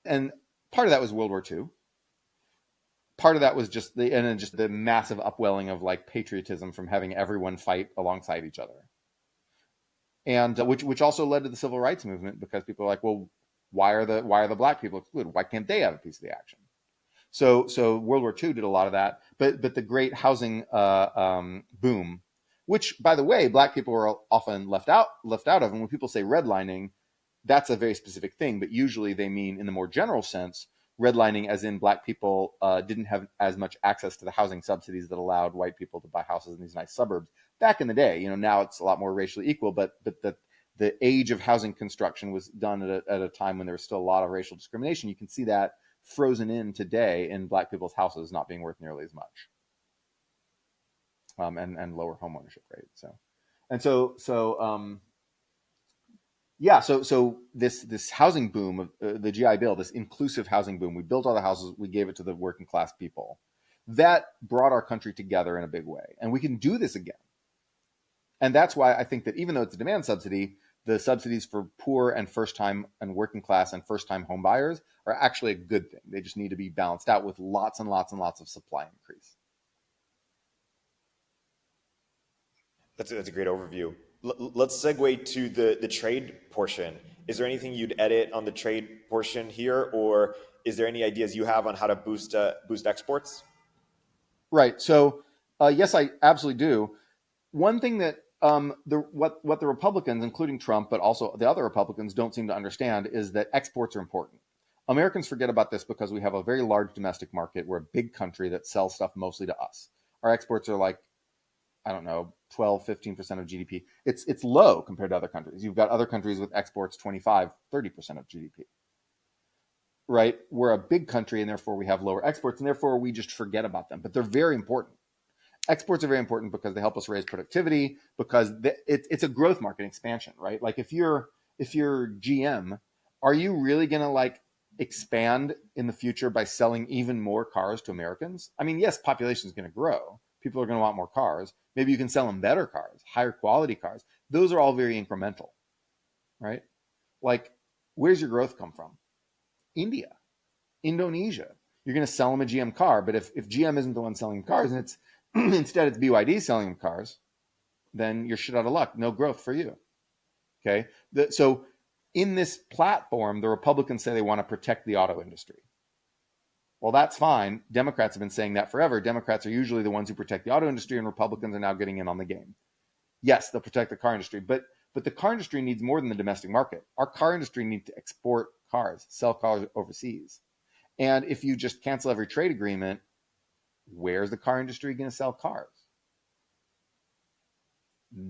And part of that was World War II. Part of that was just the massive upwelling of like patriotism from having everyone fight alongside each other, and which also led to the civil rights movement, because people are like, well, why are the Black people excluded? Why can't they have a piece of the action? So World War II did a lot of that, but the great housing boom, which by the way Black people were often left out of, and when people say redlining, that's a very specific thing, but usually they mean in the more general sense redlining as in Black people didn't have as much access to the housing subsidies that allowed white people to buy houses in these nice suburbs back in the day. Now it's a lot more racially equal, but the age of housing construction was done at a time when there was still a lot of racial discrimination. You can see that frozen in today in Black people's houses not being worth nearly as much, and lower home ownership rate. So this housing boom of the GI Bill, this inclusive housing boom, we built all the houses, we gave it to the working class people. That brought our country together in a big way, and we can do this again. And that's why I think that even though it's a demand subsidy, the subsidies for poor and first-time and working class and first-time home buyers are actually a good thing. They just need to be balanced out with lots and lots and lots of supply increase. That's a great overview. Let's segue to the trade portion. Is there anything you'd edit on the trade portion here, or is there any ideas you have on how to boost exports? Right. So yes, I absolutely do. One thing that what the Republicans, including Trump, but also the other Republicans, don't seem to understand is that exports are important. Americans forget about this because we have a very large domestic market. We're a big country that sells stuff mostly to us. Our exports are like, I don't know, 12, 15% of GDP. It's low compared to other countries. You've got other countries with exports 25, 30% of GDP. Right? We're a big country, and therefore we have lower exports, and therefore we just forget about them. But they're very important. Exports are very important because they help us raise productivity, because it's a growth market expansion, right? Like if you're GM, are you really going to like expand in the future by selling even more cars to Americans? I mean, yes, population is going to grow. People are going to want more cars. Maybe you can sell them better cars, higher quality cars. Those are all very incremental, right? Like, where's your growth come from? India, Indonesia. You're going to sell them a GM car, but if GM isn't the one selling cars, and it's instead it's BYD selling them cars, then you're shit out of luck. No growth for you. Okay. So in this platform, the Republicans say they want to protect the auto industry. Well, that's fine. Democrats have been saying that forever. Democrats are usually the ones who protect the auto industry, and Republicans are now getting in on the game. Yes, they'll protect the car industry, but the car industry needs more than the domestic market. Our car industry needs to export cars, sell cars overseas. And if you just cancel every trade agreement, where's the car industry going to sell cars?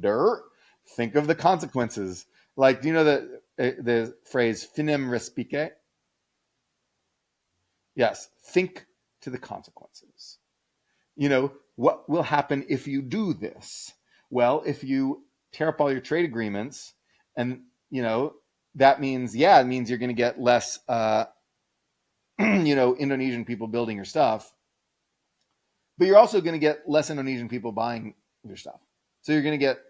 Dirt. Think of the consequences. Like, do you know the phrase "finem respice"? Yes. Think to the consequences. What will happen if you do this? Well, if you tear up all your trade agreements, and that means, it means you're going to get less, Indonesian people building your stuff. But you're also going to get less Indonesian people buying your stuff. So you're going to get,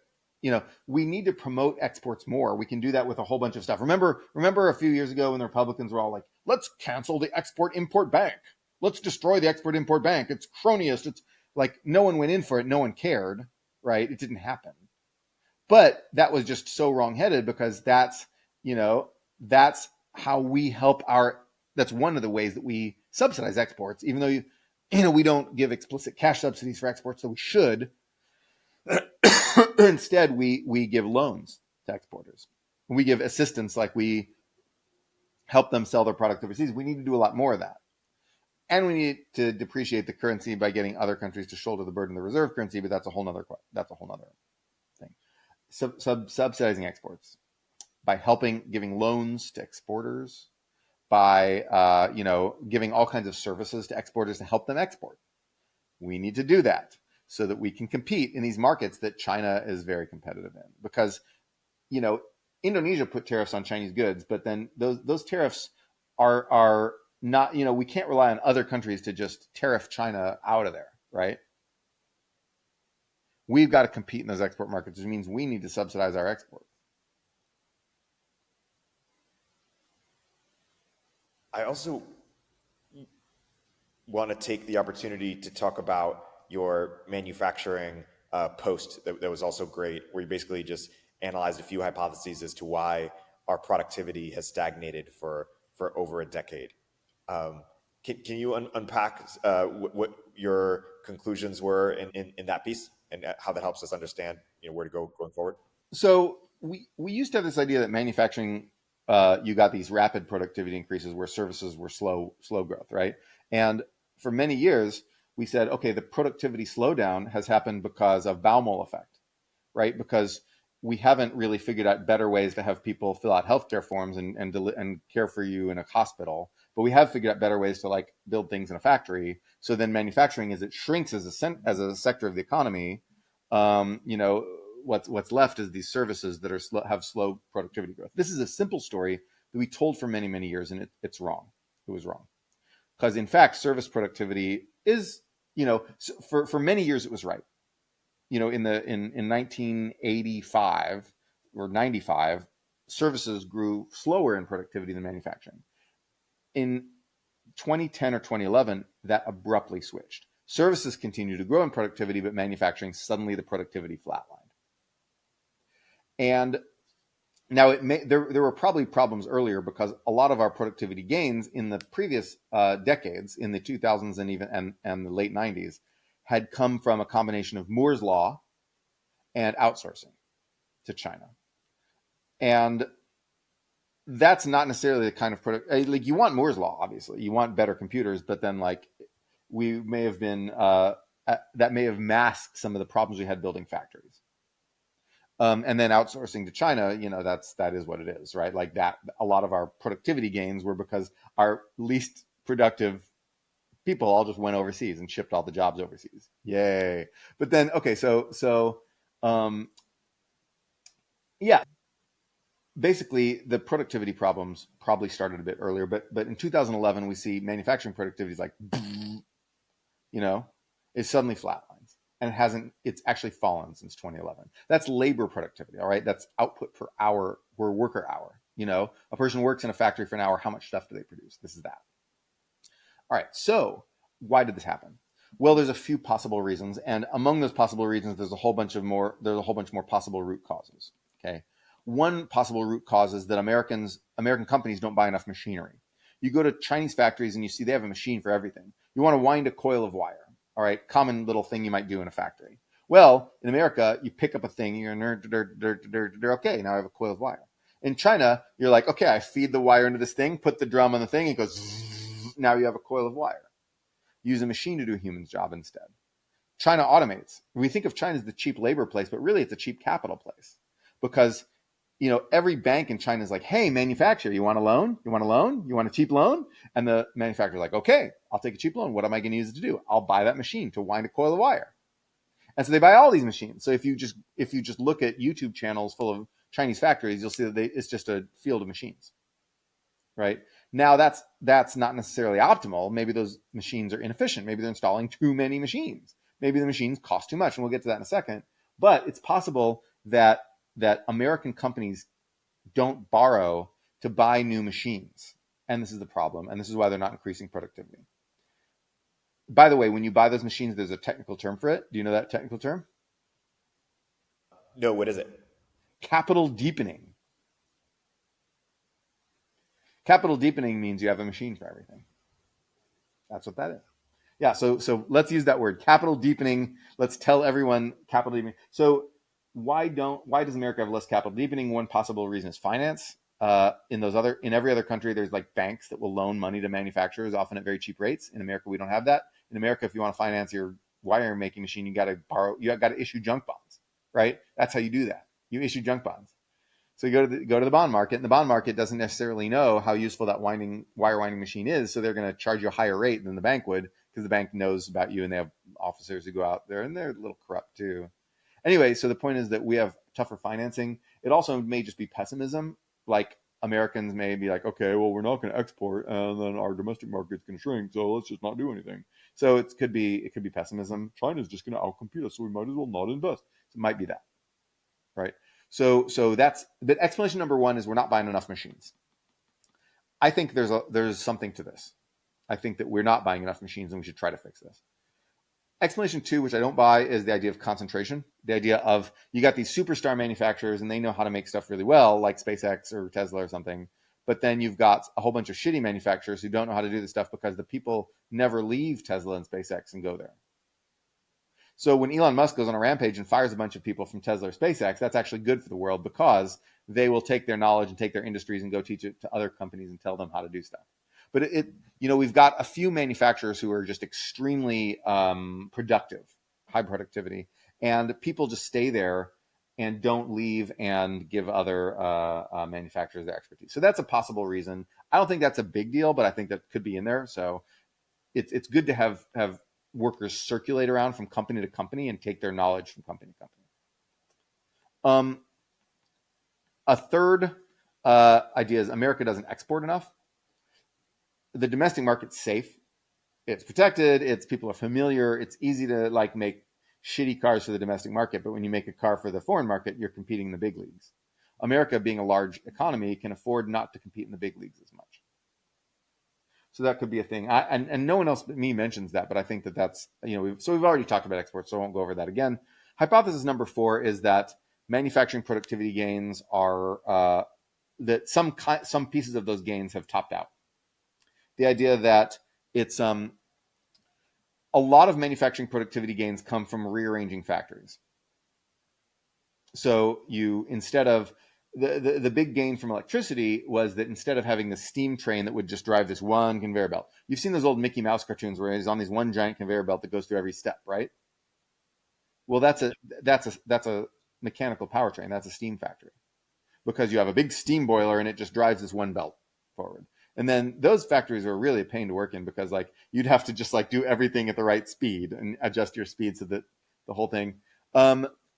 we need to promote exports more. We can do that with a whole bunch of stuff. Remember a few years ago when the Republicans were all like, let's cancel the Export-Import Bank. Let's destroy the Export-Import Bank. It's cronyist. It's like, no one went in for it. No one cared, right? It didn't happen. But that was just so wrongheaded, because that's, That's how we help that's one of the ways that we subsidize exports, even though we don't give explicit cash subsidies for exports, so we should. Instead, we give loans to exporters. We give assistance, like we help them sell their product overseas. We need to do a lot more of that. And we need to depreciate the currency by getting other countries to shoulder the burden of the reserve currency, but that's a whole nother thing. Subsidizing exports by giving loans to exporters, by giving all kinds of services to exporters to help them export. We need to do that so that we can compete in these markets that China is very competitive in. Because, Indonesia put tariffs on Chinese goods, but then those tariffs are not, we can't rely on other countries to just tariff China out of there, right? We've got to compete in those export markets, which means we need to subsidize our exports. I also want to take the opportunity to talk about your manufacturing post that was also great, where you basically just analyzed a few hypotheses as to why our productivity has stagnated for over a decade. Can you unpack what your conclusions were in that piece, and how that helps us understand where to go going forward? So we used to have this idea that manufacturing, you got these rapid productivity increases where services were slow growth, right? And for many years, we said, okay, the productivity slowdown has happened because of Baumol effect, right? Because we haven't really figured out better ways to have people fill out healthcare forms and care for you in a hospital. But we have figured out better ways to build things in a factory. So then manufacturing, as it shrinks as a sector of the economy, what's left is these services that have slow productivity growth. This is a simple story that we told for many, many years, and it's wrong. It was wrong. Because in fact, service productivity is, for many years it was right. In 1985 or 95, services grew slower in productivity than manufacturing. In 2010 or 2011, that abruptly switched. Services continue to grow in productivity, but manufacturing, suddenly the productivity flatlined. And now there were probably problems earlier, because a lot of our productivity gains in the previous decades, in the 2000s and the late 90s, had come from a combination of Moore's law and outsourcing to China. And that's not necessarily the kind of product, you want Moore's law, obviously. You want better computers, but then we may have been, that may have masked some of the problems we had building factories. And then outsourcing to China, that is what it is, right? That, a lot of our productivity gains were because our least productive people all just went overseas and shipped all the jobs overseas. Yay. But then, okay, yeah, basically the productivity problems probably started a bit earlier, but in 2011, we see manufacturing productivity is it suddenly flatlines, and it's actually fallen since 2011. That's labor productivity. All right. That's output per hour or worker hour. A person works in a factory for an hour. How much stuff do they produce? This is that. All right, so why did this happen? Well, there's a few possible reasons, and among those possible reasons, there's a whole bunch more possible root causes. Okay, one possible root cause is that American companies don't buy enough machinery. You go to Chinese factories and you see they have a machine for everything. You want to wind a coil of wire. All right, common little thing you might do in a factory. Well, in America, you pick up a thing, you're okay, now I have a coil of wire. In China, you're like, okay, I feed the wire into this thing, put the drum on the thing, it goes. Now you have a coil of wire. Use a machine to do a human's job instead. China automates. We think of China as the cheap labor place, but really it's a cheap capital place, because every bank in China is like, hey, manufacturer, you want a loan? You want a loan? You want a cheap loan? And the manufacturer's like, okay, I'll take a cheap loan. What am I going to use it to do? I'll buy that machine to wind a coil of wire. And so they buy all these machines. So if you just look at YouTube channels full of Chinese factories, you'll see that it's just a field of machines, right? Now that's not necessarily optimal. Maybe those machines are inefficient. Maybe they're installing too many machines. Maybe the machines cost too much, and we'll get to that in a second. But it's possible that American companies don't borrow to buy new machines, and this is the problem, and this is why they're not increasing productivity. By the way, when you buy those machines, there's a technical term for it. Do you know that technical term? No, what is it? Capital deepening. Capital deepening means you have a machine for everything. That's what that is. Yeah, so let's use that word, capital deepening. Let's tell everyone capital deepening. So why does America have less capital deepening? One possible reason is finance. In every other country, there's like banks that will loan money to manufacturers, often at very cheap rates. In America, we don't have that. In America, if you want to finance your wire making machine, you got to issue junk bonds, right? That's how you do that. You issue junk bonds. So you go to the bond market, and the bond market doesn't necessarily know how useful that wire winding machine is, so they're going to charge you a higher rate than the bank would, because the bank knows about you and they have officers who go out there, and they're a little corrupt too. Anyway, so the point is that we have tougher financing. It also may just be pessimism. Like Americans may be like, okay, well, we're not going to export, and then our domestic market's going to shrink, so let's just not do anything. So it could be pessimism. China's just going to outcompete us, so we might as well not invest. So it might be that, right? So but explanation number one is we're not buying enough machines. I think there's something to this. I think that we're not buying enough machines, and we should try to fix this. Explanation two, which I don't buy, is the idea of concentration. The idea of you got these superstar manufacturers and they know how to make stuff really well, like SpaceX or Tesla or something. But then you've got a whole bunch of shitty manufacturers who don't know how to do this stuff because the people never leave Tesla and SpaceX and go there. So when Elon Musk goes on a rampage and fires a bunch of people from Tesla or SpaceX, that's actually good for the world, because they will take their knowledge and take their industries and go teach it to other companies and tell them how to do stuff. But we've got a few manufacturers who are just extremely productive, high productivity, and people just stay there and don't leave and give other manufacturers their expertise. So that's a possible reason. I don't think that's a big deal, but I think that could be in there. So it's good to have workers circulate around from company to company and take their knowledge from company to company. A third idea is America doesn't export enough. The domestic market's safe. It's protected. People are familiar. It's easy to make shitty cars for the domestic market. But when you make a car for the foreign market, you're competing in the big leagues. America, being a large economy, can afford not to compete in the big leagues as much. So that could be a thing. And no one else but me mentions that, but I think that's, so we've already talked about exports, so I won't go over that again. Hypothesis number 4 is that manufacturing productivity gains are, that some pieces of those gains have topped out. The idea that it's, a lot of manufacturing productivity gains come from rearranging factories. So instead of, the big gain from electricity was that instead of having the steam train that would just drive this one conveyor belt, you've seen those old Mickey Mouse cartoons where he's on these one giant conveyor belt that goes through every step, right? Well, that's a mechanical powertrain. That's a steam factory, because you have a big steam boiler and it just drives this one belt forward. And then those factories are really a pain to work in, because you'd have to just do everything at the right speed and adjust your speed so that the whole thing.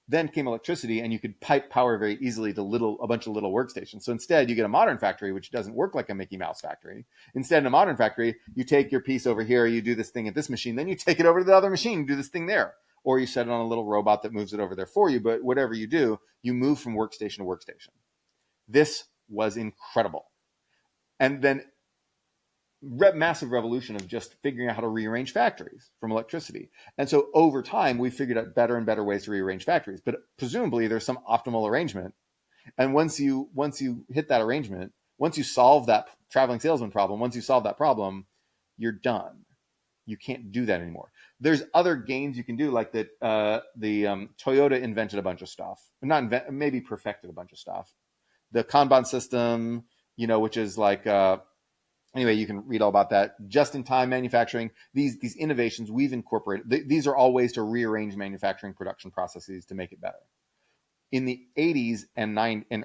Then came electricity, and you could pipe power very easily to a bunch of little workstations. So instead, you get a modern factory, which doesn't work like a Mickey Mouse factory. Instead, in a modern factory, you take your piece over here, you do this thing at this machine, then you take it over to the other machine, do this thing there. Or you set it on a little robot that moves it over there for you. But whatever you do, you move from workstation to workstation. This was incredible. And then massive revolution of just figuring out how to rearrange factories from electricity. And so over time, we figured out better and better ways to rearrange factories. But presumably there's some optimal arrangement. And once you hit that arrangement, once you solve that traveling salesman problem, once you solve that problem, you're done. You can't do that anymore. There's other gains you can do, like that. Toyota invented a bunch of stuff, maybe perfected a bunch of stuff. The Kanban system, which is anyway, you can read all about that. Just-in-time manufacturing, these innovations we've incorporated. These are all ways to rearrange manufacturing production processes to make it better. In the 80s and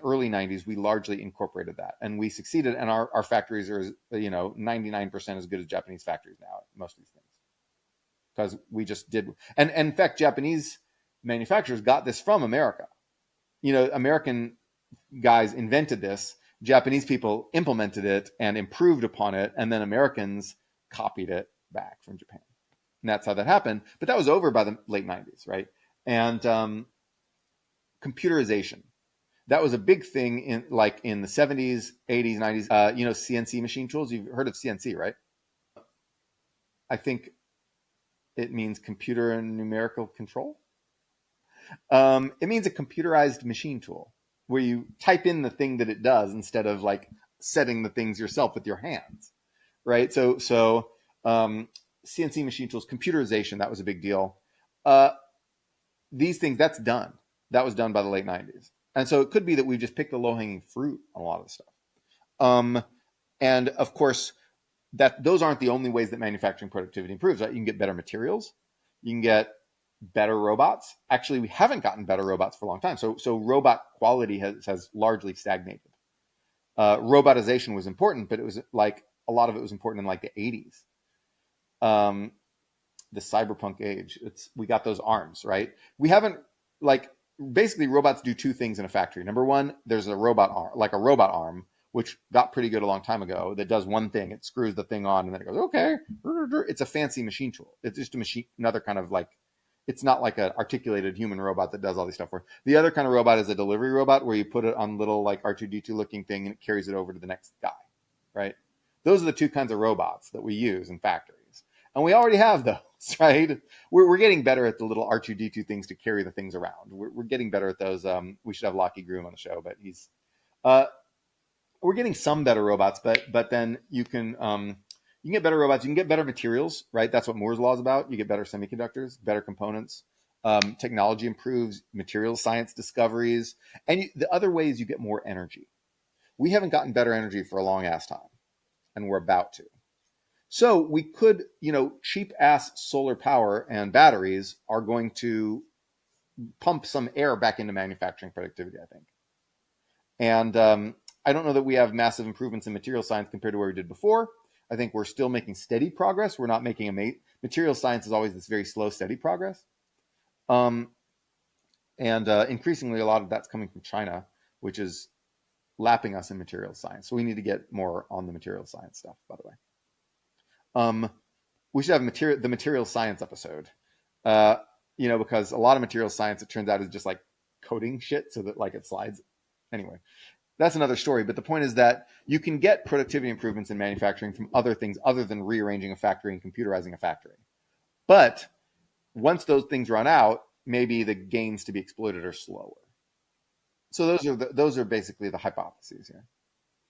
early 90s, we largely incorporated that, and we succeeded. And our factories are 99% as good as Japanese factories now at most of these things, because we just did. And in fact, Japanese manufacturers got this from America. American guys invented this. Japanese people implemented it and improved upon it, and then Americans copied it back from Japan. And that's how that happened. But that was over by the late 90s, right? And computerization. That was a big thing in the 70s, 80s, 90s. CNC machine tools. You've heard of CNC, right? I think it means computer and numerical control. It means a computerized machine tool, where you type in the thing that it does instead of setting the things yourself with your hands, right? So CNC machine tools, computerization, that was a big deal. These things, that's done. That was done by the late 90s. And so it could be that we just picked the low-hanging fruit on a lot of the stuff. And of course, that those aren't the only ways that manufacturing productivity improves, right? You can get better materials. You can get better robots. Actually, we haven't gotten better robots for a long time. So robot quality has largely stagnated. Robotization was important, but it was like a lot of it was important in like the 80s. The cyberpunk age. We got those arms, right? We haven't, like, basically robots do two things in a factory. Number one, there's a robot arm, like a robot arm, which got pretty good a long time ago, that does one thing. It screws the thing on and then it goes, okay. It's a fancy machine tool. It's just a machine, another kind of like, it's not like an articulated human robot that does all these stuff for. The other kind of robot is a delivery robot where you put it on little like R2D2 looking thing and it carries it over to the next guy, right? Those are the two kinds of robots that we use in factories. And we already have those, right? We're getting better at the little R2D2 things to carry the things around. We're getting better at those. We should have Lockie Groom on the show, but he's... we're getting some better robots, but then you can get better robots. You can get better materials, right? That's what Moore's law is about. You get better semiconductors, better components. Technology improves, material science discoveries, and the other way is you get more energy. We haven't gotten better energy for a long ass time, and we're about to. So we could, cheap ass solar power and batteries are going to pump some air back into manufacturing productivity, I think. And I don't know that we have massive improvements in material science compared to where we did before. I think we're still making steady progress. We're not making material science is always this very slow, steady progress. And increasingly, a lot of that's coming from China, which is lapping us in material science. So we need to get more on the material science stuff, by the way. We should have the material science episode, because a lot of material science, it turns out, is just like coding shit so that like it slides. Anyway, that's another story. But the point is that you can get productivity improvements in manufacturing from other things other than rearranging a factory and computerizing a factory. But once those things run out, maybe the gains to be exploited are slower. So those are basically the hypotheses here.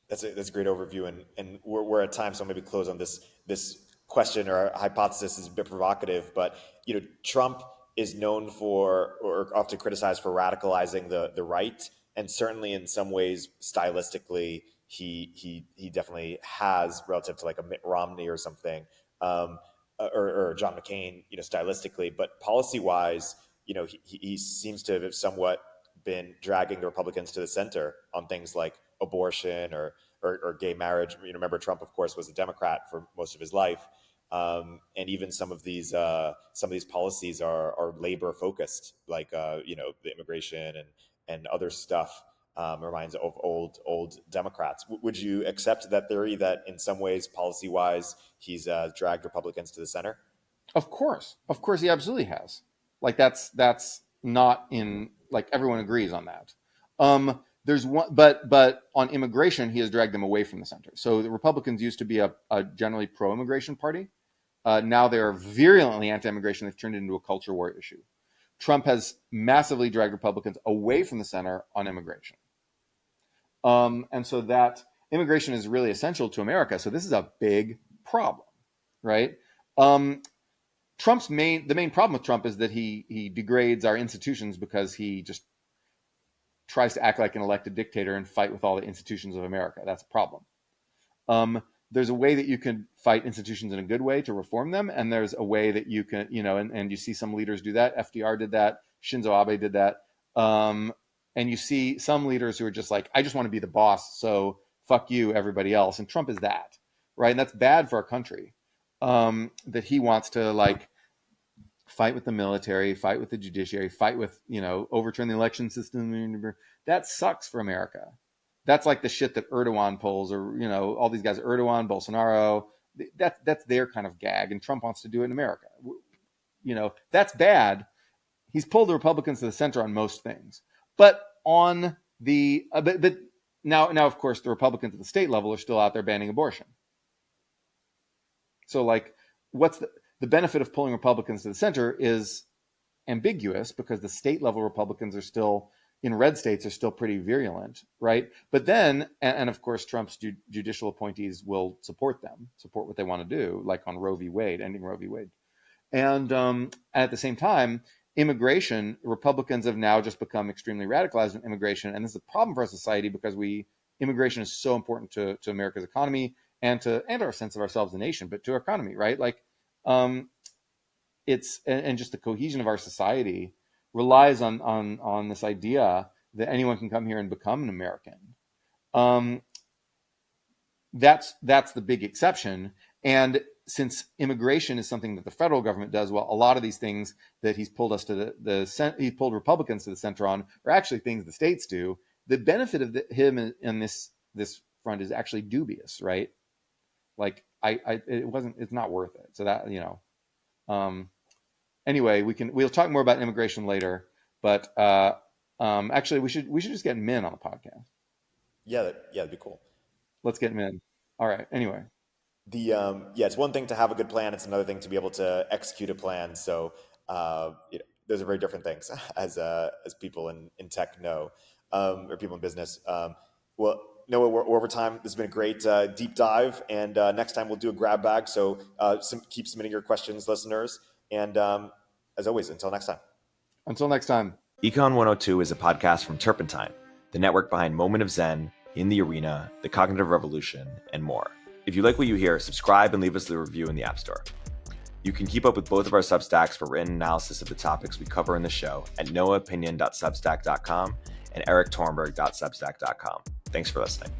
That's a great overview, and we're at time, so I'll maybe close on this question or hypothesis is a bit provocative, but Trump is known for, or often criticized for, radicalizing the right, and certainly in some ways stylistically he definitely has, relative to like a Mitt Romney or something, or John McCain, stylistically, but policy wise, he seems to have somewhat been dragging the Republicans to the center on things like abortion or gay marriage. Remember, Trump, of course, was a Democrat for most of his life, and even some of these policies are labor focused, like the immigration and other stuff. Reminds of old Democrats. Would you accept that theory that in some ways, policy wise, he's dragged Republicans to the center? Of course, he absolutely has. Like that's not in, like, everyone agrees on that. There's one, but on immigration, he has dragged them away from the center. So the Republicans used to be a generally pro-immigration party. Now they're virulently anti-immigration. They've turned it into a culture war issue. Trump has massively dragged Republicans away from the center on immigration. And so that immigration is really essential to America. So this is a big problem, right? The main problem with Trump is that he degrades our institutions because he just tries to act like an elected dictator and fight with all the institutions of America. That's a problem. There's a way that you can fight institutions in a good way to reform them, and there's a way that you can, and you see some leaders do that. FDR did that. Shinzo Abe did that. And you see some leaders who are just like, I just want to be the boss, so fuck you, everybody else. And Trump is that, right? And that's bad for our country, that he wants to, like, fight with the military, fight with the judiciary, fight with, overturn the election system. That sucks for America. That's like the shit that Erdogan pulls, or, all these guys, Erdogan, Bolsonaro, that's their kind of gag. And Trump wants to do it in America. That's bad. He's pulled the Republicans to the center on most things, but on the, but now, of course, the Republicans at the state level are still out there banning abortion. So, like, what's the benefit of pulling Republicans to the center is ambiguous, because the state level Republicans are still, in red states are still pretty virulent, right? But then, and of course, Trump's judicial appointees will support what they want to do, like on Roe v. Wade, ending Roe v. Wade. And at the same time, immigration, Republicans have now just become extremely radicalized in immigration. And this is a problem for our society because immigration is so important to America's economy and our sense of ourselves as a nation, but to our economy, right? Like it's just the cohesion of our society relies on this idea that anyone can come here and become an American. That's the big exception. And since immigration is something that the federal government does, well, a lot of these things that he's pulled us to he pulled Republicans to the center on are actually things the states do. The benefit of him in this front is actually dubious, right? Like it's not worth it. So that, anyway, we'll talk more about immigration later, but actually we should just get Min on the podcast. Yeah, that'd be cool. Let's get Min. All right. Anyway. It's one thing to have a good plan. It's another thing to be able to execute a plan. So, those are very different things as people in tech know, or people in business. Well, Noah, we're over time. This has been a great deep dive. And next time we'll do a grab bag. So keep submitting your questions, listeners. And as always, until next time. Until next time. Econ 102 is a podcast from Turpentine, the network behind Moment of Zen, In the Arena, The Cognitive Revolution, and more. If you like what you hear, subscribe and leave us a review in the App Store. You can keep up with both of our Substacks for written analysis of the topics we cover in the show at noahopinion.substack.com and eriktorenberg.substack.com. Thanks for listening.